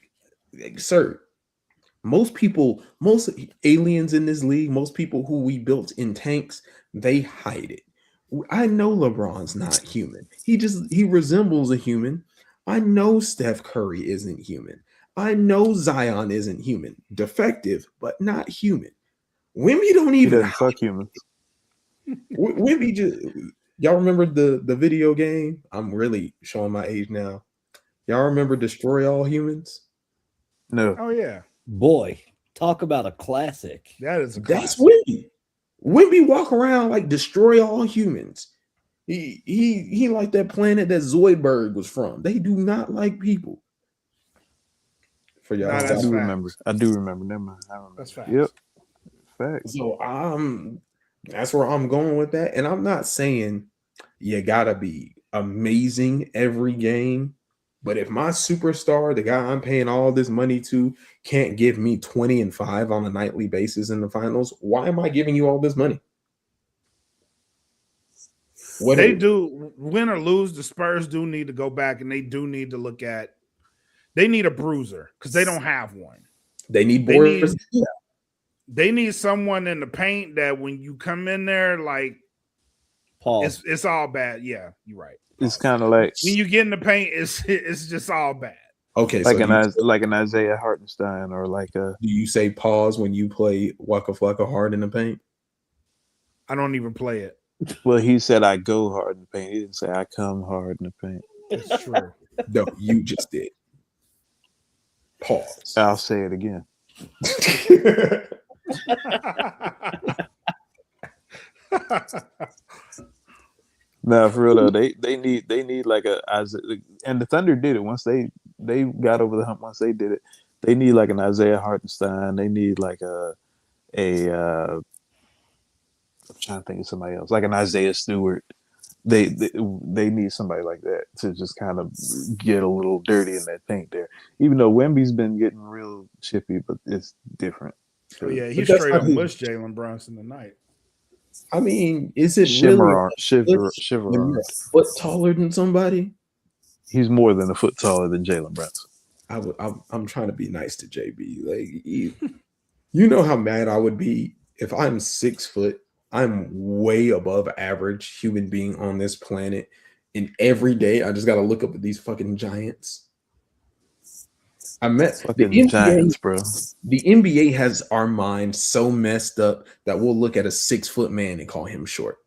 [SPEAKER 3] like, sir. Most aliens in this league, most people who we built in tanks, they hide it. I know LeBron's not human. He resembles a human. I know Steph Curry isn't human. I know Zion isn't human. Defective, but not human. Wemby don't even
[SPEAKER 4] fuck humans.
[SPEAKER 3] Wemby just. Y'all remember the video game? I'm really showing my age now. Y'all remember Destroy All Humans?
[SPEAKER 4] No.
[SPEAKER 6] Oh yeah.
[SPEAKER 5] Boy, talk about a classic.
[SPEAKER 6] That's
[SPEAKER 3] Wemby. Wemby walk around like Destroy All Humans. He like that planet that Zoidberg was from. They do not like people. For y'all,
[SPEAKER 4] I do remember. Never mind. I remember.
[SPEAKER 6] That's facts.
[SPEAKER 4] Yep. Facts.
[SPEAKER 3] So that's where I'm going with that. And I'm not saying you gotta be amazing every game. But if my superstar, the guy I'm paying all this money to, can't give me 20 and 5 on a nightly basis in the finals, why am I giving you all this money?
[SPEAKER 6] Do, win or lose, the Spurs do need to go back and they do need to look at, they need a bruiser because they don't have one.
[SPEAKER 3] They need boards.
[SPEAKER 6] They need someone in the paint that when you come in there, like, it's all bad. Yeah, you're right.
[SPEAKER 4] It's kind of like
[SPEAKER 6] when you get in the paint, it's just all bad.
[SPEAKER 3] Okay,
[SPEAKER 4] like
[SPEAKER 3] so
[SPEAKER 4] an Isaiah Hartenstein or like a.
[SPEAKER 3] do you say pause when you play Waka Flocka hard in the paint?
[SPEAKER 6] I don't even play it.
[SPEAKER 4] Well, he said I go hard in the paint. He didn't say I come hard in the paint.
[SPEAKER 6] It's true.
[SPEAKER 3] No, you just did. Pause.
[SPEAKER 4] I'll say it again. No, for real though, they need like a Isaiah, and the Thunder did it once they got over the hump. Once they did it, they need like an Isaiah Hartenstein. They need like I'm trying to think of somebody else, like an Isaiah Stewart. They need somebody like that to just kind of get a little dirty in that paint there. Even though Wemby's been getting real chippy, but it's different.
[SPEAKER 6] Oh yeah, he
[SPEAKER 3] But that's
[SPEAKER 6] straight
[SPEAKER 3] not
[SPEAKER 6] up
[SPEAKER 3] who-
[SPEAKER 6] mushed Jalen Brunson tonight.
[SPEAKER 3] I mean, is it
[SPEAKER 4] Shiver,
[SPEAKER 3] really
[SPEAKER 4] shiver.
[SPEAKER 3] when you're a foot taller than somebody?
[SPEAKER 4] He's more than a foot taller than Jalen Brunson.
[SPEAKER 3] I'm trying to be nice to JB. Like you know how mad I would be if I'm 6 foot. I'm way above average human being on this planet, and every day I just got to look up at these fucking giants. I met
[SPEAKER 4] Fucking
[SPEAKER 3] the NBA,
[SPEAKER 4] Giants, bro.
[SPEAKER 3] The NBA has our mind so messed up that we'll look at a 6 foot man and call him short.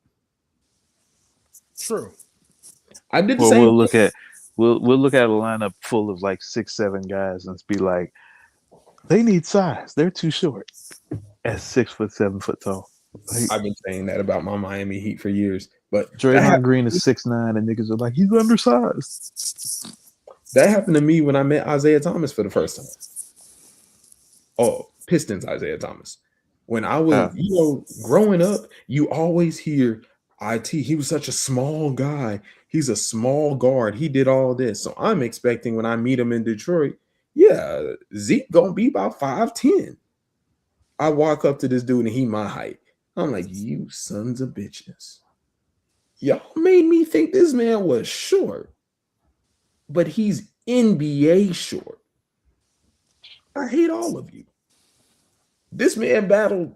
[SPEAKER 6] True.
[SPEAKER 3] I did the
[SPEAKER 4] Well,
[SPEAKER 3] same.
[SPEAKER 4] we'll look at a lineup full of like 6'7" guys and be like, they need size. They're too short. At 6 foot, 7 foot tall. Like,
[SPEAKER 3] I've been saying that about my Miami Heat for years, but
[SPEAKER 4] Draymond Green is 6'9", and niggas are like, he's undersized.
[SPEAKER 3] that happened to me when I met Isaiah Thomas for the first time. Oh, Pistons Isaiah Thomas. When I was, growing up, you always hear he was such a small guy. He's a small guard. He did all this. So I'm expecting when I meet him in Detroit, yeah, Zeke gonna be about 5'10". I walk up to this dude and he my height. I'm like, you sons of bitches. Y'all made me think this man was short, but he's NBA short. I hate all of you. This man battled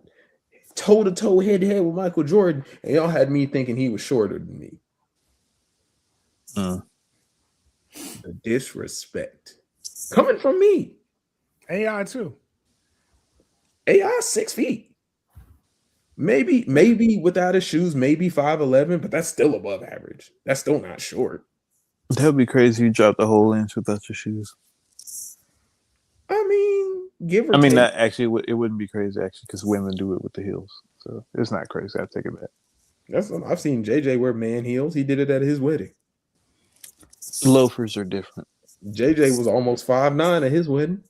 [SPEAKER 3] toe-to-toe, head-to-head with Michael Jordan, and y'all had me thinking he was shorter than me. The disrespect. Coming from me.
[SPEAKER 6] AI too.
[SPEAKER 3] AI 6 feet. Maybe without his shoes, maybe 5'11", but that's still above average. That's still not short.
[SPEAKER 4] That would be crazy. You dropped the whole inch without your shoes.
[SPEAKER 3] I mean, give or
[SPEAKER 4] I mean,
[SPEAKER 3] take.
[SPEAKER 4] that actually, it wouldn't be crazy actually because women do it with the heels, so it's not crazy. I take it back.
[SPEAKER 3] I've seen JJ wear man heels. He did it at his wedding.
[SPEAKER 4] Loafers are different.
[SPEAKER 3] JJ was almost 5'9" at his wedding.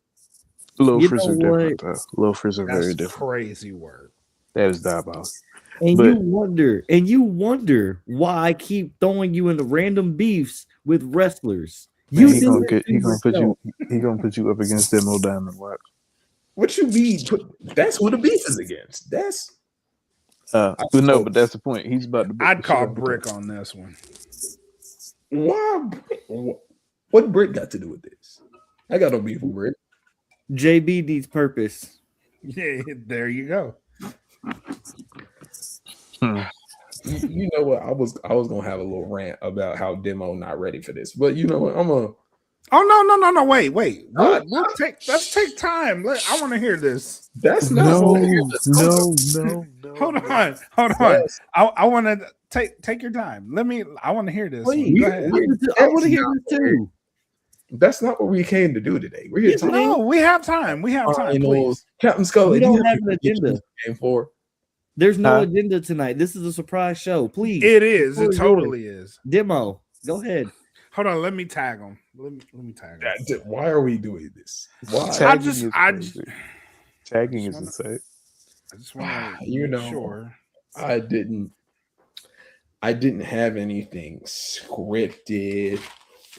[SPEAKER 4] Loafers
[SPEAKER 5] You know
[SPEAKER 4] are different, though. Loafers are very
[SPEAKER 6] That's
[SPEAKER 4] different.
[SPEAKER 6] crazy word.
[SPEAKER 4] That is diabolical.
[SPEAKER 5] And
[SPEAKER 4] But-
[SPEAKER 5] you wonder why I keep throwing you into random beefs with wrestlers. You
[SPEAKER 4] He
[SPEAKER 5] do
[SPEAKER 4] gonna
[SPEAKER 5] it to yourself.
[SPEAKER 4] put you up against Demo Diamond. Watch.
[SPEAKER 3] What you mean? That's who the beef is against. That's
[SPEAKER 4] But no, but that's the point. He's about to.
[SPEAKER 6] I'd call Brick on this one.
[SPEAKER 3] why. What Brick got to do with this? I got no beef with Brick.
[SPEAKER 5] JB needs purpose.
[SPEAKER 6] Yeah, there you go.
[SPEAKER 3] You know what? I was gonna have a little rant about how Demo not ready for this, but you know what? I'm a.
[SPEAKER 6] Oh no! Wait. Let's take time. I want to hear this.
[SPEAKER 3] That's not.
[SPEAKER 4] No.
[SPEAKER 6] Hold on.
[SPEAKER 3] Yes.
[SPEAKER 6] I want to take your time. I want to hear this.
[SPEAKER 5] Please.
[SPEAKER 6] Go ahead.
[SPEAKER 5] I want to hear this too.
[SPEAKER 3] That's not what we came to do today. We're here to
[SPEAKER 6] No, we have time. We have time. Please.
[SPEAKER 3] Captain Scully.
[SPEAKER 5] We
[SPEAKER 3] do you
[SPEAKER 5] don't have an
[SPEAKER 3] anything to get
[SPEAKER 5] agenda.
[SPEAKER 3] this game for?
[SPEAKER 5] There's no
[SPEAKER 4] Huh?
[SPEAKER 5] agenda tonight. This is a surprise show. Please,
[SPEAKER 6] It is.
[SPEAKER 5] What
[SPEAKER 6] It
[SPEAKER 5] are you
[SPEAKER 6] totally is.
[SPEAKER 5] Demo, go ahead.
[SPEAKER 6] Hold on. Let me tag him. Let me tag him.
[SPEAKER 3] Why are we doing this? Why?
[SPEAKER 4] Tagging
[SPEAKER 6] just-
[SPEAKER 4] is
[SPEAKER 6] I
[SPEAKER 4] crazy.
[SPEAKER 6] just-
[SPEAKER 4] Tagging is
[SPEAKER 6] just
[SPEAKER 4] insane.
[SPEAKER 6] I just want to
[SPEAKER 3] You know.
[SPEAKER 6] sure.
[SPEAKER 3] I didn't have anything scripted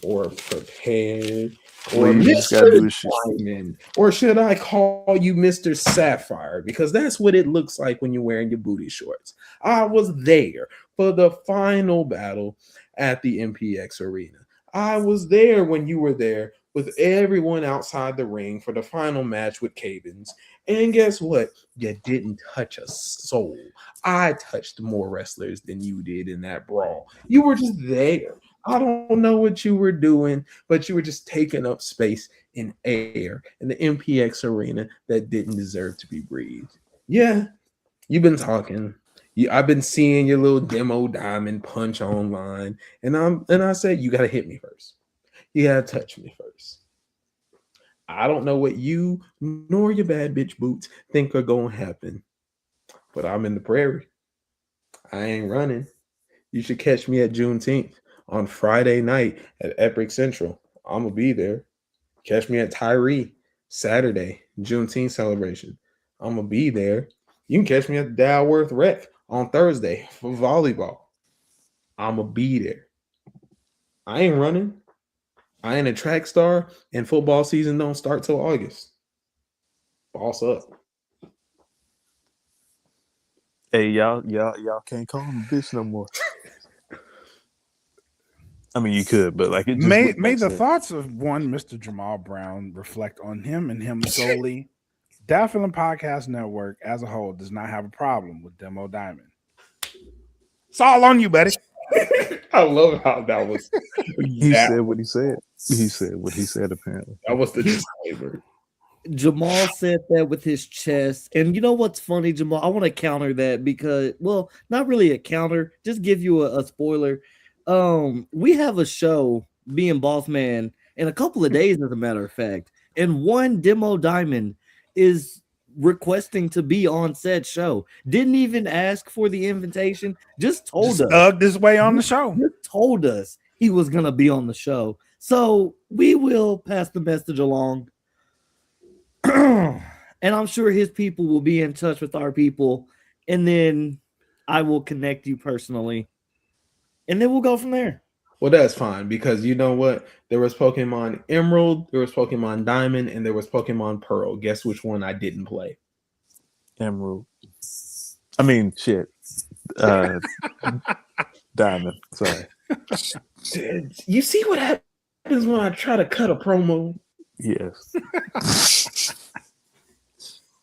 [SPEAKER 3] or prepared or
[SPEAKER 4] Well, you just gotta do
[SPEAKER 3] Mr.
[SPEAKER 4] the shit.
[SPEAKER 3] Diamond, or should I call you Mr. Sapphire? Because that's what it looks like when you're wearing your booty shorts. I was there for the final battle at the MPX Arena. I was there when you were there with everyone outside the ring for the final match with Cavens. And guess what? You didn't touch a soul. I touched more wrestlers than you did in that brawl. You were just there. I don't know what you were doing, but you were just taking up space in air in the MPX arena that didn't deserve to be breathed. Yeah, you've been talking. I've been seeing your little demo diamond punch online, and I said you gotta hit me first. You gotta touch me first. I don't know what you nor your bad bitch boots think are gonna happen, but I'm in the prairie. I ain't running. You should catch me at Juneteenth on Friday night at Epic Central. I'm gonna be there. Catch me at Tyree Saturday, Juneteenth celebration. I'm gonna be there. You can catch me at the Dalworth Rec on Thursday for volleyball. I'm gonna be there. I ain't running. I ain't a track star, and football season don't start till August. Boss up.
[SPEAKER 4] Hey, y'all can't call him a bitch no more. I mean, you could, but like it just
[SPEAKER 6] May
[SPEAKER 4] wouldn't make
[SPEAKER 6] the
[SPEAKER 4] sense.
[SPEAKER 6] thoughts of one Mr. Jamal Brown reflect on him and him solely. Dafflin Podcast Network as a whole does not have a problem with Demo Diamond. It's all on you, buddy.
[SPEAKER 3] I love how that was.
[SPEAKER 4] He said what he said. He said what he said. Apparently,
[SPEAKER 3] That was the disclaimer.
[SPEAKER 5] Jamal said that with his chest. And you know what's funny, Jamal? I want to counter that because, well, not really a counter, just give you a spoiler. We have a show, being Boss Man, in a couple of days, as a matter of fact. And one Demo Diamond is requesting to be on said show. Didn't even ask for the invitation, just told us.
[SPEAKER 6] Dug this way on the show.
[SPEAKER 5] Just told us he was going to be on the show. So we will pass the message along. And I'm sure his people will be in touch with our people, and then I will connect you personally, and then we'll go from there.
[SPEAKER 3] Well, that's fine because you know what? There was Pokemon Emerald, there was Pokemon Diamond, and there was Pokemon Pearl. Guess which one I didn't play?
[SPEAKER 4] Emerald. I mean, shit. Diamond. Sorry.
[SPEAKER 3] You see what happens when I try to cut a promo?
[SPEAKER 4] Yes.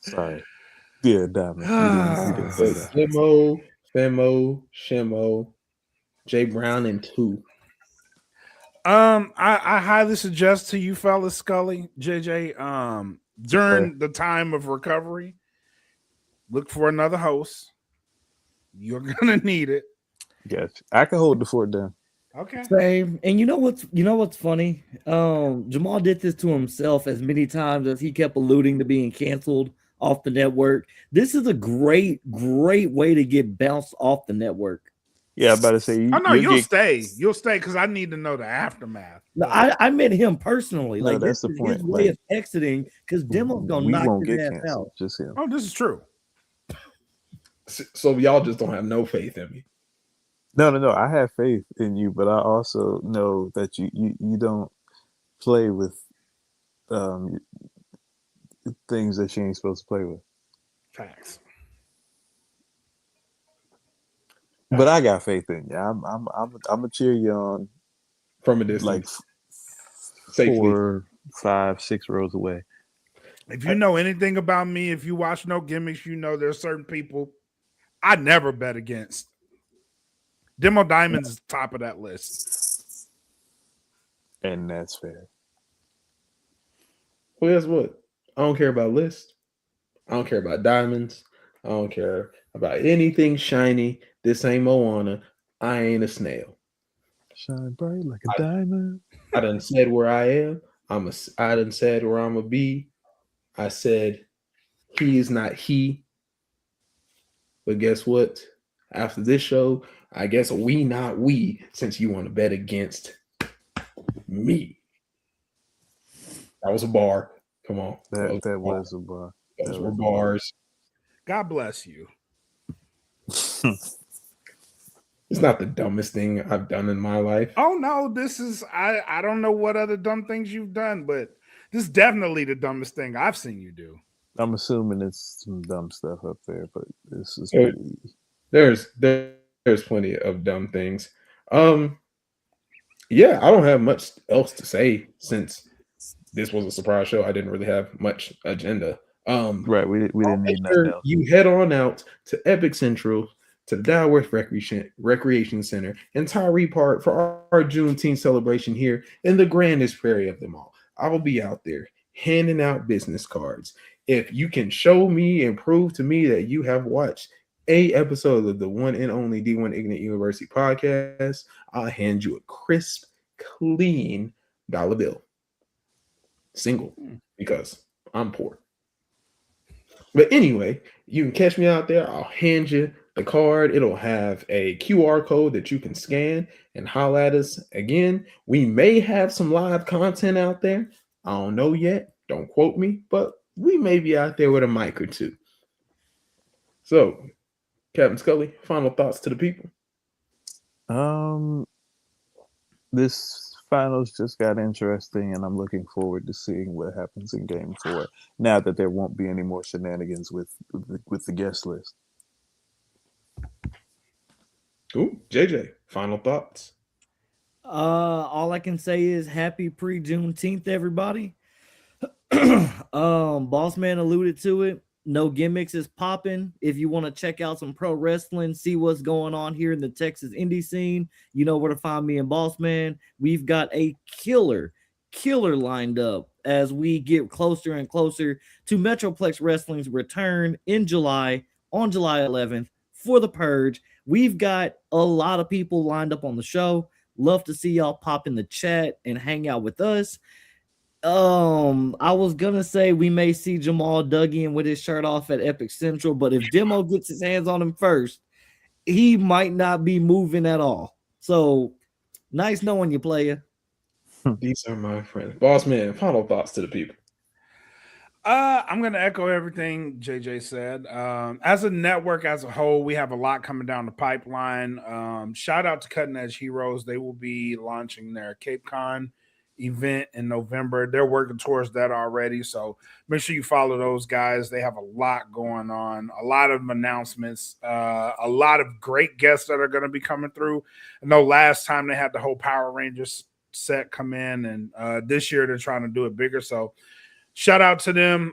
[SPEAKER 4] Sorry. Yeah, Diamond. You didn't say that.
[SPEAKER 3] Femo, Shimo, Jay Brown, and 2.
[SPEAKER 6] I highly suggest to you fellas, Scully, JJ, during the time of recovery, look for another host. You're gonna need it.
[SPEAKER 4] Gotcha. I can hold the fort down.
[SPEAKER 6] Okay.
[SPEAKER 5] Same. And you know what's funny? Jamal did this to himself as many times as he kept alluding to being canceled off the network. This is a great way to get bounced off the network.
[SPEAKER 4] Yeah, I'm about to say.
[SPEAKER 6] You'll stay. You'll stay because I need to know the aftermath.
[SPEAKER 5] No, I met him personally.
[SPEAKER 4] No,
[SPEAKER 5] Like
[SPEAKER 4] that's
[SPEAKER 5] this
[SPEAKER 4] the
[SPEAKER 5] is
[SPEAKER 4] point.
[SPEAKER 5] his way of exiting because Demo's gonna
[SPEAKER 4] we
[SPEAKER 5] knock
[SPEAKER 4] won't
[SPEAKER 5] his
[SPEAKER 4] get
[SPEAKER 5] ass
[SPEAKER 4] canceled.
[SPEAKER 5] out.
[SPEAKER 4] Just him.
[SPEAKER 6] Oh, this is true.
[SPEAKER 3] So y'all just don't have no faith in me.
[SPEAKER 4] No. I have faith in you, but I also know that you don't play with things that you ain't supposed to play with.
[SPEAKER 6] Facts.
[SPEAKER 4] But I got faith in you. I'm gonna cheer you on
[SPEAKER 3] From a distance,
[SPEAKER 4] like
[SPEAKER 3] safely.
[SPEAKER 4] 4, 5, 6 rows away.
[SPEAKER 6] If you know anything about me, if you watch No Gimmicks, you know there's certain people I never bet against. Demo Diamonds is top of that list.
[SPEAKER 4] And that's fair.
[SPEAKER 3] Well, guess what? I don't care about lists. I don't care about diamonds. I don't care about anything shiny. This ain't Moana. I ain't a snail.
[SPEAKER 4] Shine bright like a diamond.
[SPEAKER 3] I done said where I am. I done said where I'm gonna be. I said he is not he. But guess what? After this show, I guess we not we, since you want to bet against me. That was a bar. Come on.
[SPEAKER 4] That was a bar.
[SPEAKER 3] Those were bars.
[SPEAKER 6] God bless you.
[SPEAKER 3] It's not the dumbest thing I've done in my life.
[SPEAKER 6] Oh no, this is I don't know what other dumb things you've done, but this is definitely the dumbest thing I've seen you do.
[SPEAKER 4] I'm assuming it's some dumb stuff up there, but this is pretty.
[SPEAKER 3] There's plenty of dumb things. Yeah, I don't have much else to say since this was a surprise show. I didn't really have much agenda.
[SPEAKER 4] Right, we didn't need nothing else.
[SPEAKER 3] You head on out to Epic Central to the Dalworth Recreation Center and Tyree Park for our Juneteenth celebration here in the grandest prairie of them all. I will be out there handing out business cards. If you can show me and prove to me that you have watched a episode of the one and only D1 Ignant University podcast, I'll hand you a crisp, clean dollar bill. Single, because I'm poor. But anyway, you can catch me out there. I'll hand you the card. It'll have a QR code that you can scan and holler at us. Again, we may have some live content out there. I don't know yet. Don't quote me, but we may be out there with a mic or two. So, Captain Scully, final thoughts to the people.
[SPEAKER 4] This finals just got interesting, and I'm looking forward to seeing what happens in Game 4. Now that there won't be any more shenanigans with the guest list.
[SPEAKER 3] Ooh, JJ, final thoughts.
[SPEAKER 5] All I can say is happy pre-Juneteenth, everybody. Boss Man alluded to it. No gimmicks is popping. If you want to check out some pro wrestling, see what's going on here in the Texas indie scene, you know where to find me and Boss Man. We've got a killer lined up as we get closer and closer to Metroplex Wrestling's return in July, on July 11th for the Purge. We've got a lot of people lined up on the show. Love to see y'all pop in the chat and hang out with us. I was gonna say we may see Jamal Duggan with his shirt off at Epic Central, but if Demo gets his hands on him first, he might not be moving at all. So nice knowing you, player.
[SPEAKER 3] These are my friends. Boss Man, final thoughts to the people.
[SPEAKER 6] I'm going to echo everything JJ said. As a network as a whole, we have a lot coming down the pipeline. Shout out to Cutting Edge Heroes. They will be launching their Cape Con event in November. They're working towards that already. So make sure you follow those guys. They have a lot going on, a lot of announcements, a lot of great guests that are going to be coming through. I know last time they had the whole Power Rangers set come in, and this year they're trying to do it bigger. So shout out to them.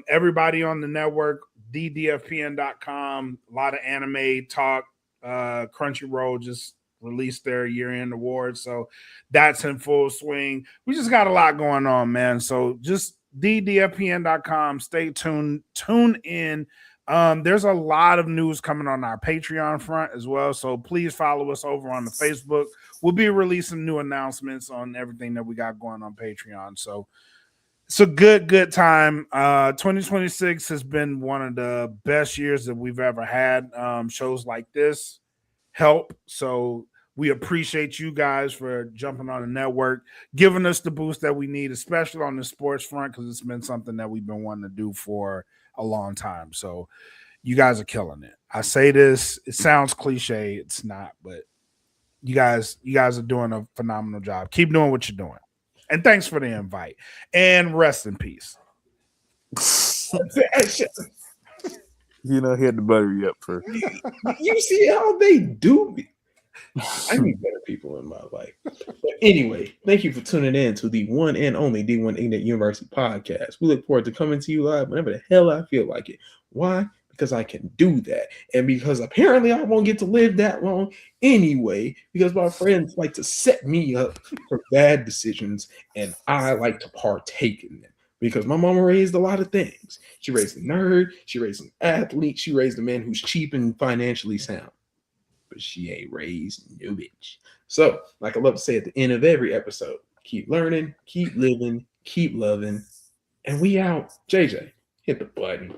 [SPEAKER 6] Everybody on the network, ddfpn.com, a lot of anime talk. Crunchyroll just released their year-end awards, so that's in full swing. We just got a lot going on, man. So just ddfpn.com. Stay tuned. Tune in. There's a lot of news coming on our Patreon front as well, so please follow us over on the Facebook. We'll be releasing new announcements on everything that we got going on Patreon. So it's a good time. 2026 has been one of the best years that we've ever had. Shows like this help. So we appreciate you guys for jumping on the network, giving us the boost that we need, especially on the sports front, because it's been something that we've been wanting to do for a long time. So you guys are killing it. I say this, it sounds cliche, it's not, but you guys are doing a phenomenal job. Keep doing what you're doing. And thanks for the invite. And rest in peace.
[SPEAKER 4] You know, he had to butter you up for.
[SPEAKER 3] You see how they do me. I need better people in my life. But anyway, thank you for tuning in to the one and only D1 Ignant University podcast. We look forward to coming to you live whenever the hell I feel like it. Why? Because I can do that. And because apparently I won't get to live that long anyway, because my friends like to set me up for bad decisions and I like to partake in them. Because my mama raised a lot of things. She raised a nerd, she raised an athlete, she raised a man who's cheap and financially sound. But she ain't raised no bitch. So, like I love to say at the end of every episode, keep learning, keep living, keep loving, and we out. JJ, hit the button.